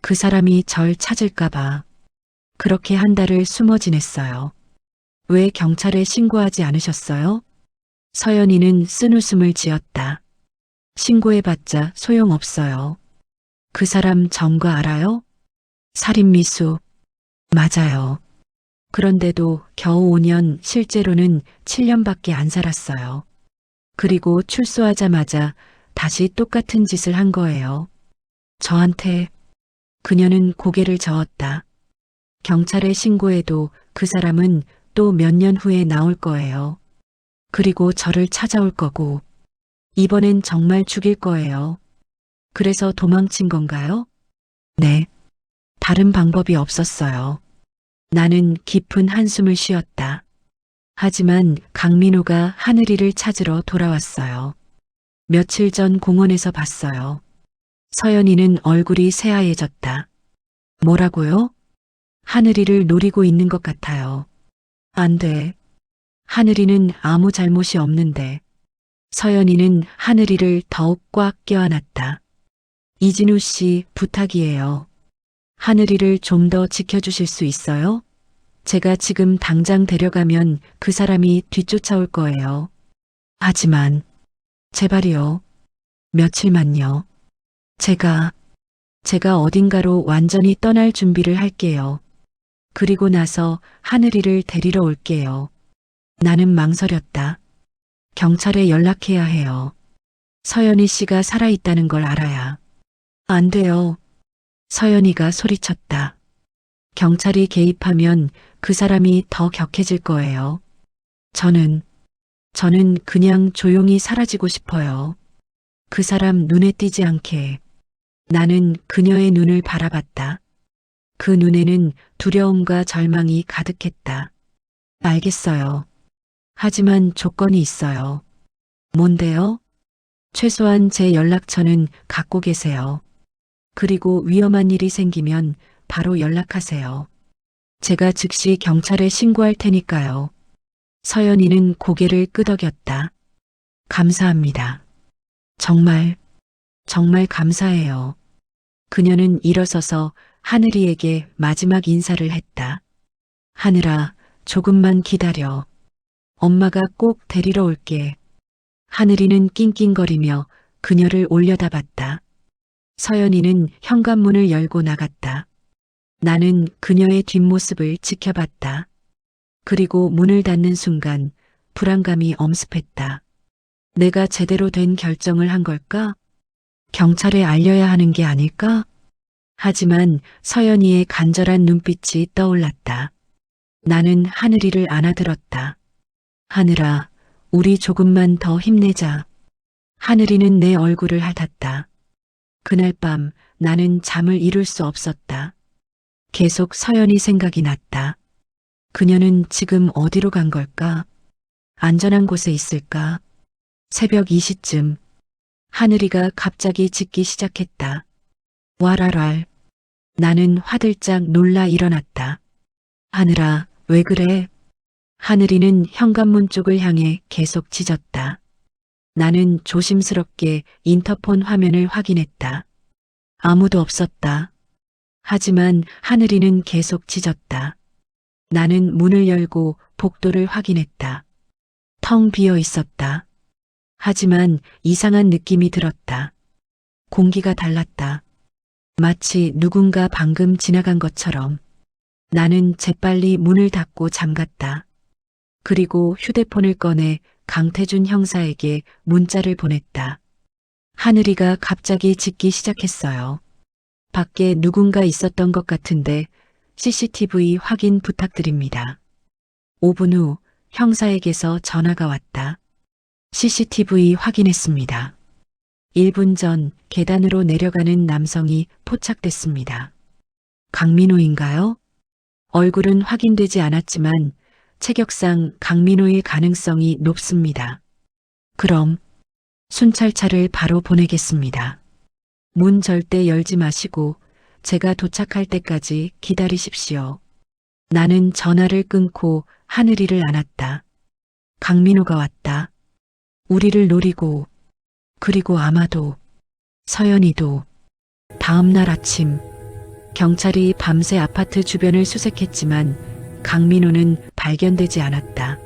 그 사람이 절 찾을까봐 그렇게 한 달을 숨어 지냈어요. 왜 경찰에 신고하지 않으셨어요? 서연이는 쓴웃음을 지었다. 신고해봤자 소용없어요. 그 사람 전과 알아요? 살인미수. 맞아요. 그런데도 겨우 5년, 실제로는 7년밖에 안 살았어요. 그리고 출소하자마자 다시 똑같은 짓을 한 거예요. 저한테. 그녀는 고개를 저었다. 경찰에 신고해도 그 사람은 또 몇 년 후에 나올 거예요. 그리고 저를 찾아올 거고, 이번엔 정말 죽일 거예요. 그래서 도망친 건가요? 네. 다른 방법이 없었어요. 나는 깊은 한숨을 쉬었다. 하지만 강민호가 하늘이를 찾으러 돌아왔어요. 며칠 전 공원에서 봤어요. 서연이는 얼굴이 새하얘졌다. 뭐라고요? 하늘이를 노리고 있는 것 같아요. 안 돼. 하늘이는 아무 잘못이 없는데. 서연이는 하늘이를 더욱 꽉 껴안았다. 이진우 씨, 부탁이에요. 하늘이를 좀 더 지켜주실 수 있어요? 제가 지금 당장 데려가면 그 사람이 뒤쫓아올 거예요. 하지만, 제발이요. 며칠만요. 제가 어딘가로 완전히 떠날 준비를 할게요. 그리고 나서 하늘이를 데리러 올게요. 나는 망설였다. 경찰에 연락해야 해요. 서연이 씨가 살아있다는 걸 알아야. 안 돼요. 서연이가 소리쳤다. 경찰이 개입하면 그 사람이 더 격해질 거예요. 저는 그냥 조용히 사라지고 싶어요. 그 사람 눈에 띄지 않게. 나는 그녀의 눈을 바라봤다. 그 눈에는 두려움과 절망이 가득했다. 알겠어요. 하지만 조건이 있어요. 뭔데요? 최소한 제 연락처는 갖고 계세요. 그리고 위험한 일이 생기면 바로 연락하세요. 제가 즉시 경찰에 신고할 테니까요. 서연이는 고개를 끄덕였다. 감사합니다. 정말 감사해요. 그녀는 일어서서 하늘이에게 마지막 인사를 했다. 하늘아, 조금만 기다려. 엄마가 꼭 데리러 올게. 하늘이는 낑낑거리며 그녀를 올려다봤다. 서연이는 현관문을 열고 나갔다. 나는 그녀의 뒷모습을 지켜봤다. 그리고 문을 닫는 순간 불안감이 엄습했다. 내가 제대로 된 결정을 한 걸까? 경찰에 알려야 하는 게 아닐까? 하지만 서연이의 간절한 눈빛이 떠올랐다. 나는 하늘이를 안아들었다. 하늘아, 우리 조금만 더 힘내자. 하늘이는 내 얼굴을 핥았다. 그날 밤 나는 잠을 이룰 수 없었다. 계속 서연이 생각이 났다. 그녀는 지금 어디로 간 걸까? 안전한 곳에 있을까? 새벽 2시쯤 하늘이가 갑자기 짖기 시작했다. 와랄랄. 나는 화들짝 놀라 일어났다. 하늘아, 왜 그래? 하늘이는 현관문 쪽을 향해 계속 짖었다. 나는 조심스럽게 인터폰 화면을 확인했다. 아무도 없었다. 하지만 하늘이는 계속 짖었다. 나는 문을 열고 복도를 확인했다. 텅 비어 있었다. 하지만 이상한 느낌이 들었다. 공기가 달랐다. 마치 누군가 방금 지나간 것처럼. 나는 재빨리 문을 닫고 잠갔다. 그리고 휴대폰을 꺼내 강태준 형사에게 문자를 보냈다. 하늘이가 갑자기 짖기 시작했어요. 밖에 누군가 있었던 것 같은데 CCTV 확인 부탁드립니다. 5분 후 형사에게서 전화가 왔다. CCTV 확인했습니다. 1분 전 계단으로 내려가는 남성이 포착됐습니다. 강민호인가요? 얼굴은 확인되지 않았지만 체격상 강민호일 가능성이 높습니다. 그럼 순찰차를 바로 보내겠습니다. 문 절대 열지 마시고 제가 도착할 때까지 기다리십시오. 나는 전화를 끊고 하늘이를 안았다. 강민호가 왔다. 우리를 노리고, 그리고 아마도 서연이도. 다음 날 아침, 경찰이 밤새 아파트 주변을 수색했지만 강민호는 발견되지 않았다.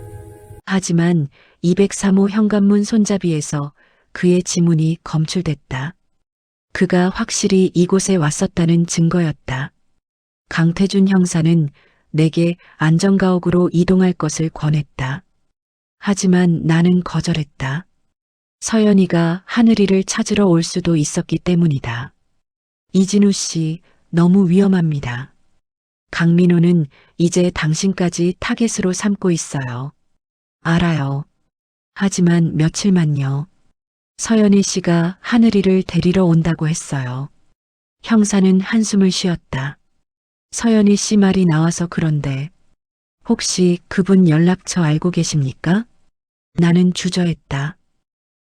하지만 203호 현관문 손잡이에서 그의 지문이 검출됐다. 그가 확실히 이곳에 왔었다는 증거였다. 강태준 형사는 내게 안전가옥으로 이동할 것을 권했다. 하지만 나는 거절했다. 서연이가 하늘이를 찾으러 올 수도 있었기 때문이다. 이진우 씨, 너무 위험합니다. 강민호는 이제 당신까지 타겟으로 삼고 있어요. 알아요. 하지만 며칠만요. 서연희 씨가 하늘이를 데리러 온다고 했어요. 형사는 한숨을 쉬었다. 서연희 씨 말이 나와서 그런데 혹시 그분 연락처 알고 계십니까? 나는 주저했다.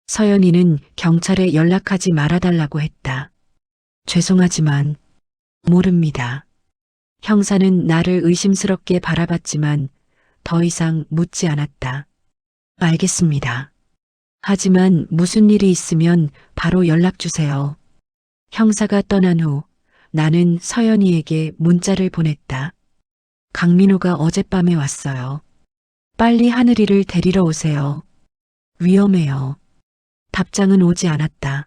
서연희는 경찰에 연락하지 말아달라고 했다. 죄송하지만 모릅니다. 형사는 나를 의심스럽게 바라봤지만 더 이상 묻지 않았다. 알겠습니다. 하지만 무슨 일이 있으면 바로 연락 주세요. 형사가 떠난 후 나는 서연이에게 문자를 보냈다. 강민호가 어젯밤에 왔어요. 빨리 하늘이를 데리러 오세요. 위험해요. 답장은 오지 않았다.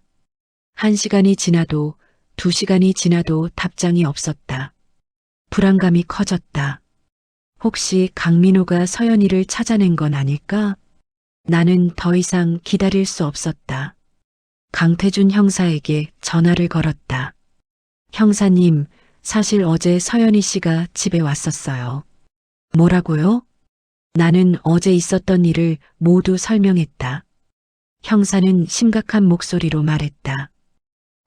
1시간이 지나도 2시간이 지나도 답장이 없었다. 불안감이 커졌다. 혹시 강민호가 서연이를 찾아낸 건 아닐까? 나는 더 이상 기다릴 수 없었다. 강태준 형사에게 전화를 걸었다. 형사님, 사실 어제 서연희 씨가 집에 왔었어요. 뭐라고요? 나는 어제 있었던 일을 모두 설명했다. 형사는 심각한 목소리로 말했다.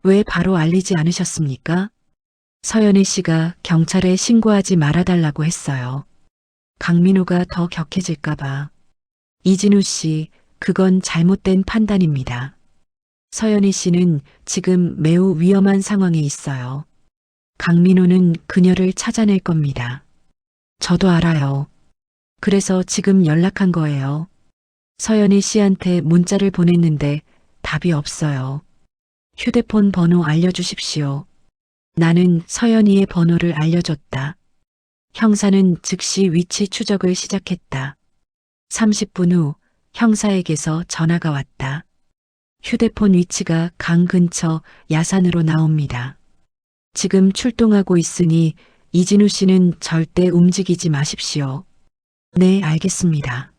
왜 바로 알리지 않으셨습니까? 서연희 씨가 경찰에 신고하지 말아달라고 했어요. 강민호가 더 격해질까봐. 이진우 씨, 그건 잘못된 판단입니다. 서연희 씨는 지금 매우 위험한 상황에 있어요. 강민호는 그녀를 찾아낼 겁니다. 저도 알아요. 그래서 지금 연락한 거예요. 서연희 씨한테 문자를 보냈는데 답이 없어요. 휴대폰 번호 알려주십시오. 나는 서연희의 번호를 알려줬다. 형사는 즉시 위치 추적을 시작했다. 30분 후 형사에게서 전화가 왔다. 휴대폰 위치가 강 근처 야산으로 나옵니다. 지금 출동하고 있으니 이진우 씨는 절대 움직이지 마십시오. 네, 알겠습니다.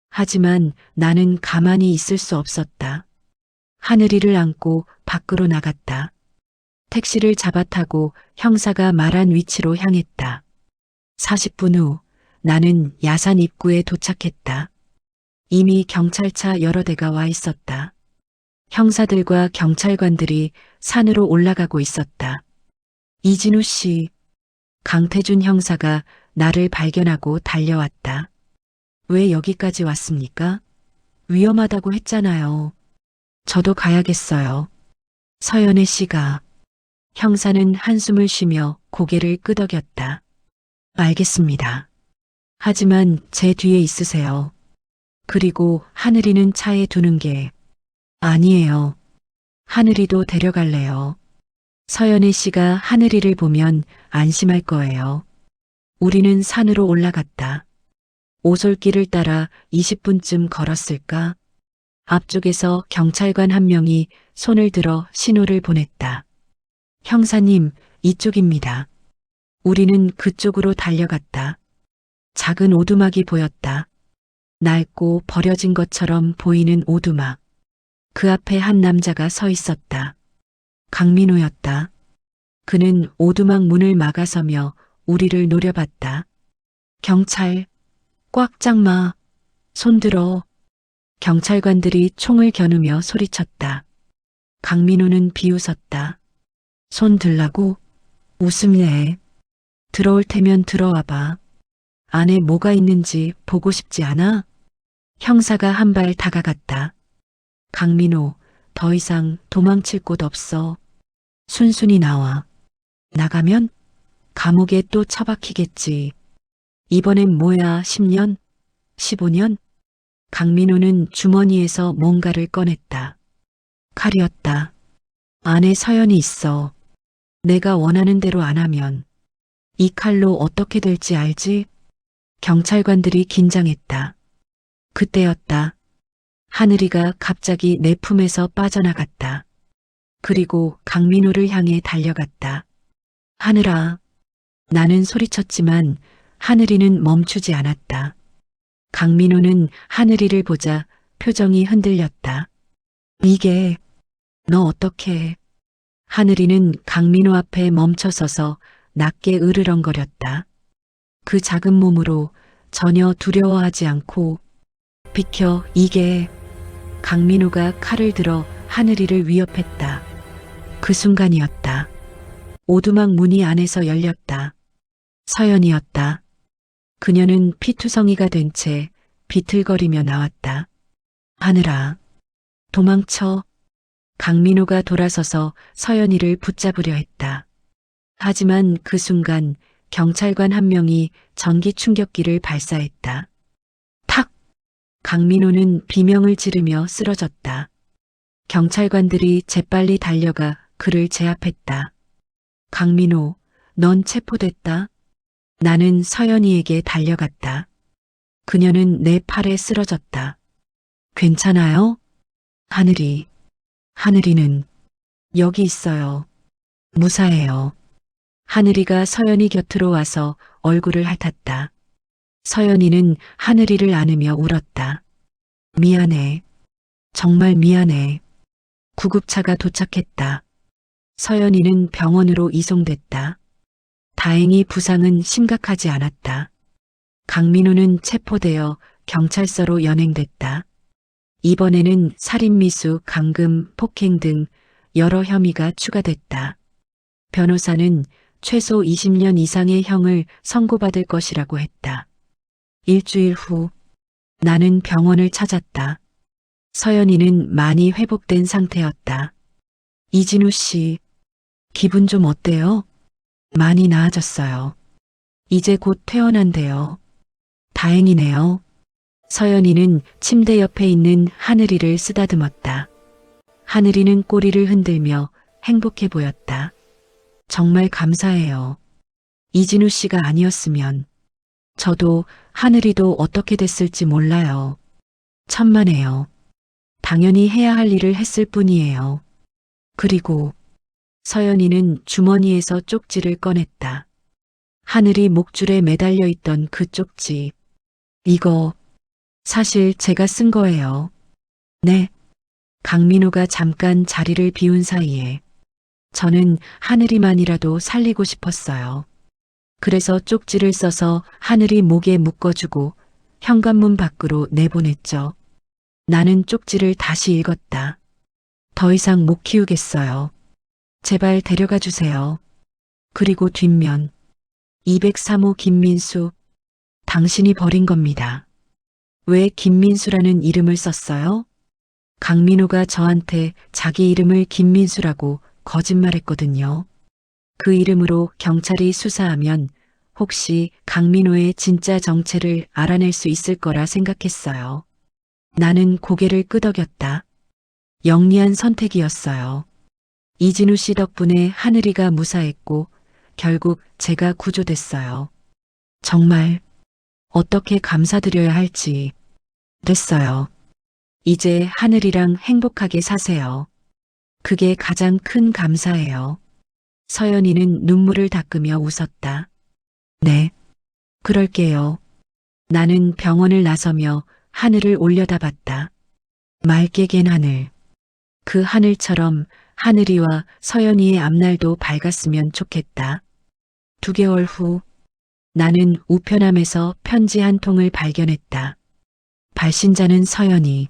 하지만 나는 가만히 있을 수 없었다. 하늘이를 안고 밖으로 나갔다. 택시를 잡아 타고 형사가 말한 위치로 향했다. 40분 후 나는 야산 입구에 도착했다. 이미 경찰차 여러 대가 와 있었다. 형사들과 경찰관들이 산으로 올라가고 있었다. 이진우 씨, 강태준 형사가 나를 발견하고 달려왔다. 왜 여기까지 왔습니까? 위험하다고 했잖아요. 저도 가야겠어요. 서연혜 씨가. 형사는 한숨을 쉬며 고개를 끄덕였다. 알겠습니다. 하지만 제 뒤에 있으세요. 그리고 하늘이는 차에 두는 게 아니에요. 하늘이도 데려갈래요. 서연혜 씨가 하늘이를 보면 안심할 거예요. 우리는 산으로 올라갔다. 오솔길을 따라 20분쯤 걸었을까? 앞쪽에서 경찰관 한 명이 손을 들어 신호를 보냈다. 형사님, 이쪽입니다. 우리는 그쪽으로 달려갔다. 작은 오두막이 보였다. 낡고 버려진 것처럼 보이는 오두막. 그 앞에 한 남자가 서 있었다. 강민호였다. 그는 오두막 문을 막아서며 우리를 노려봤다. 경찰, 꽉 잡마, 손 들어. 경찰관들이 총을 겨누며 소리쳤다. 강민호는 비웃었다. 손 들라고? 웃음내. 들어올 테면 들어와봐. 안에 뭐가 있는지 보고 싶지 않아? 형사가 한 발 다가갔다. 강민호, 더 이상 도망칠 곳 없어. 순순히 나와. 나가면 감옥에 또 처박히겠지. 이번엔 뭐야, 10년? 15년? 강민호는 주머니에서 뭔가를 꺼냈다. 칼이었다. 안에 서연이 있어. 내가 원하는 대로 안 하면 이 칼로 어떻게 될지 알지? 경찰관들이 긴장했다. 그때였다. 하늘이가 갑자기 내 품에서 빠져나갔다. 그리고 강민호를 향해 달려갔다. 하늘아. 나는 소리쳤지만 하늘이는 멈추지 않았다. 강민호는 하늘이를 보자 표정이 흔들렸다. 이게 너 어떻게? 하늘이는 강민호 앞에 멈춰서서 낮게 으르렁거렸다. 그 작은 몸으로 전혀 두려워하지 않고 비켜 이게 강민호가 칼을 들어 하늘이를 위협했다. 그 순간이었다. 오두막 문이 안에서 열렸다. 서연이었다. 그녀는 피투성이가 된 채 비틀거리며 나왔다. 하늘아, 도망쳐. 강민호가 돌아서서 서연이를 붙잡으려 했다. 하지만 그 순간 경찰관 한 명이 전기 충격기를 발사했다. 탁! 강민호는 비명을 지르며 쓰러졌다. 경찰관들이 재빨리 달려가 그를 제압했다. 강민호, 넌 체포됐다. 나는 서연이에게 달려갔다. 그녀는 내 팔에 쓰러졌다. 괜찮아요? 하늘이는 여기 있어요. 무사해요. 하늘이가 서연이 곁으로 와서 얼굴을 핥았다. 서연이는 하늘이를 안으며 울었다. 미안해. 정말 미안해. 구급차가 도착했다. 서연이는 병원으로 이송됐다. 다행히 부상은 심각하지 않았다. 강민호는 체포되어 경찰서로 연행됐다. 이번에는 살인미수, 감금, 폭행 등 여러 혐의가 추가됐다. 변호사는 최소 20년 이상의 형을 선고받을 것이라고 했다. 일주일 후 나는 병원을 찾았다. 서연이는 많이 회복된 상태였다. 이진우 씨, 기분 좀 어때요? 많이 나아졌어요. 이제 곧 퇴원한대요. 다행이네요. 서연이는 침대 옆에 있는 하늘이를 쓰다듬었다. 하늘이는 꼬리를 흔들며 행복해 보였다. 정말 감사해요. 이진우 씨가 아니었으면 저도 하늘이도 어떻게 됐을지 몰라요. 천만에요. 당연히 해야 할 일을 했을 뿐이에요. 그리고 서연이는 주머니에서 쪽지를 꺼냈다. 하늘이 목줄에 매달려 있던 그 쪽지. 이거 사실 제가 쓴 거예요. 네. 강민호가 잠깐 자리를 비운 사이에 저는 하늘이만이라도 살리고 싶었어요. 그래서 쪽지를 써서 하늘이 목에 묶어주고 현관문 밖으로 내보냈죠. 나는 쪽지를 다시 읽었다. 더 이상 못 키우겠어요. 제발 데려가 주세요. 그리고 뒷면 203호 김민수, 당신이 버린 겁니다. 왜 김민수라는 이름을 썼어요? 강민호가 저한테 자기 이름을 김민수라고 거짓말했거든요. 그 이름으로 경찰이 수사하면 혹시 강민호의 진짜 정체를 알아낼 수 있을 거라 생각했어요. 나는 고개를 끄덕였다. 영리한 선택이었어요. 이진우 씨 덕분에 하늘이가 무사했고 결국 제가 구조됐어요. 정말 어떻게 감사드려야 할지. 됐어요. 이제 하늘이랑 행복하게 사세요. 그게 가장 큰 감사예요. 서연이는 눈물을 닦으며 웃었다. 네, 그럴게요. 나는 병원을 나서며 하늘을 올려다봤다. 맑게 갠 하늘. 그 하늘처럼 하늘이와 서연이의 앞날도 밝았으면 좋겠다. 2개월 후 나는 우편함에서 편지 한 통을 발견했다. 발신자는 서연이.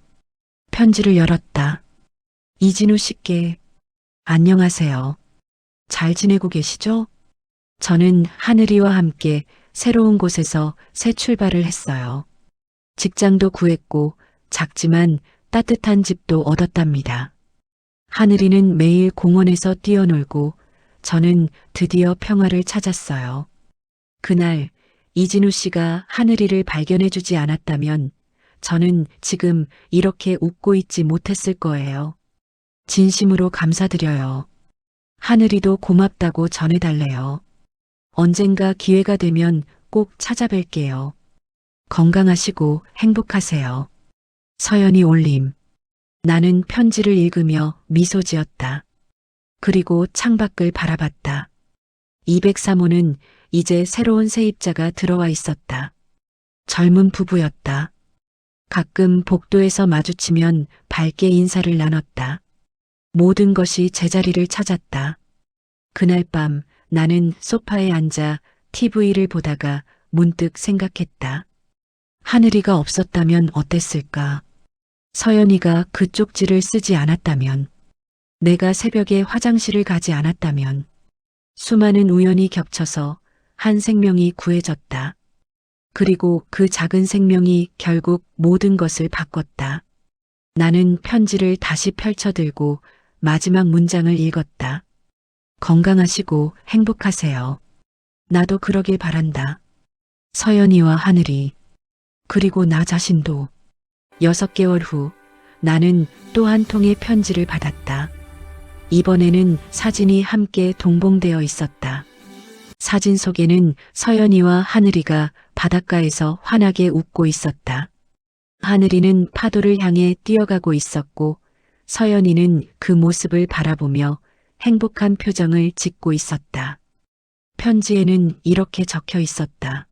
편지를 열었다. 이진우 씨께 안녕하세요. 잘 지내고 계시죠? 저는 하늘이와 함께 새로운 곳에서 새 출발을 했어요. 직장도 구했고 작지만 따뜻한 집도 얻었답니다. 하늘이는 매일 공원에서 뛰어놀고 저는 드디어 평화를 찾았어요. 그날 이진우 씨가 하늘이를 발견해 주지 않았다면 저는 지금 이렇게 웃고 있지 못했을 거예요. 진심으로 감사드려요. 하늘이도 고맙다고 전해달래요. 언젠가 기회가 되면 꼭 찾아뵐게요. 건강하시고 행복하세요. 서연이 올림. 나는 편지를 읽으며 미소 지었다. 그리고 창밖을 바라봤다. 203호는 이제 새로운 세입자가 들어와 있었다. 젊은 부부였다. 가끔 복도에서 마주치면 밝게 인사를 나눴다. 모든 것이 제자리를 찾았다. 그날 밤 나는 소파에 앉아 TV를 보다가 문득 생각했다. 하늘이가 없었다면 어땠을까? 서연이가 그 쪽지를 쓰지 않았다면, 내가 새벽에 화장실을 가지 않았다면, 수많은 우연이 겹쳐서 한 생명이 구해졌다. 그리고 그 작은 생명이 결국 모든 것을 바꿨다. 나는 편지를 다시 펼쳐들고 마지막 문장을 읽었다. 건강하시고 행복하세요. 나도 그러길 바란다. 서연이와 하늘이. 그리고 나 자신도. 6개월 후 나는 또 한 통의 편지를 받았다. 이번에는 사진이 함께 동봉되어 있었다. 사진 속에는 서연이와 하늘이가 바닷가에서 환하게 웃고 있었다. 하늘이는 파도를 향해 뛰어가고 있었고 서연이는 그 모습을 바라보며 행복한 표정을 짓고 있었다. 편지에는 이렇게 적혀 있었다.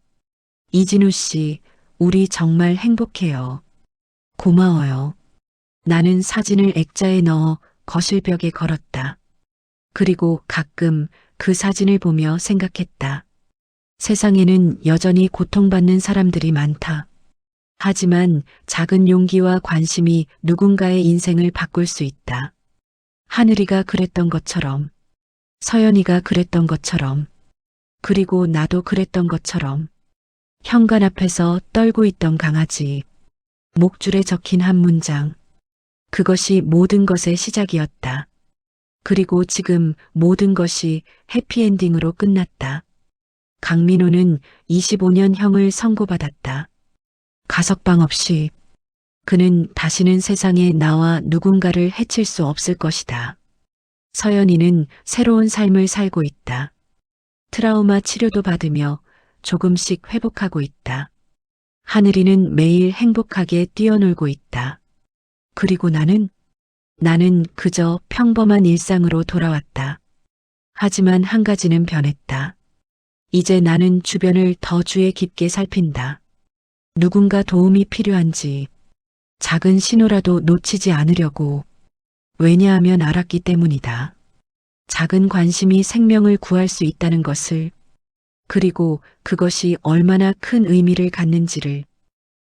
이진우 씨, 우리 정말 행복해요. 고마워요. 나는 사진을 액자에 넣어 거실벽에 걸었다. 그리고 가끔 그 사진을 보며 생각했다. 세상에는 여전히 고통받는 사람들이 많다. 하지만 작은 용기와 관심이 누군가의 인생을 바꿀 수 있다. 하늘이가 그랬던 것처럼, 서연이가 그랬던 것처럼, 그리고 나도 그랬던 것처럼. 현관 앞에서 떨고 있던 강아지, 목줄에 적힌 한 문장. 그것이 모든 것의 시작이었다. 그리고 지금 모든 것이 해피엔딩으로 끝났다. 강민호는 25년형을 선고받았다. 가석방 없이. 그는 다시는 세상에 나와 누군가를 해칠 수 없을 것이다. 서연이는 새로운 삶을 살고 있다. 트라우마 치료도 받으며 조금씩 회복하고 있다. 하늘이는 매일 행복하게 뛰어놀고 있다. 그리고 나는 그저 평범한 일상으로 돌아왔다. 하지만 한 가지는 변했다. 이제 나는 주변을 더 주의 깊게 살핀다. 누군가 도움이 필요한지 작은 신호라도 놓치지 않으려고. 왜냐하면 알았기 때문이다. 작은 관심이 생명을 구할 수 있다는 것을, 그리고 그것이 얼마나 큰 의미를 갖는지를.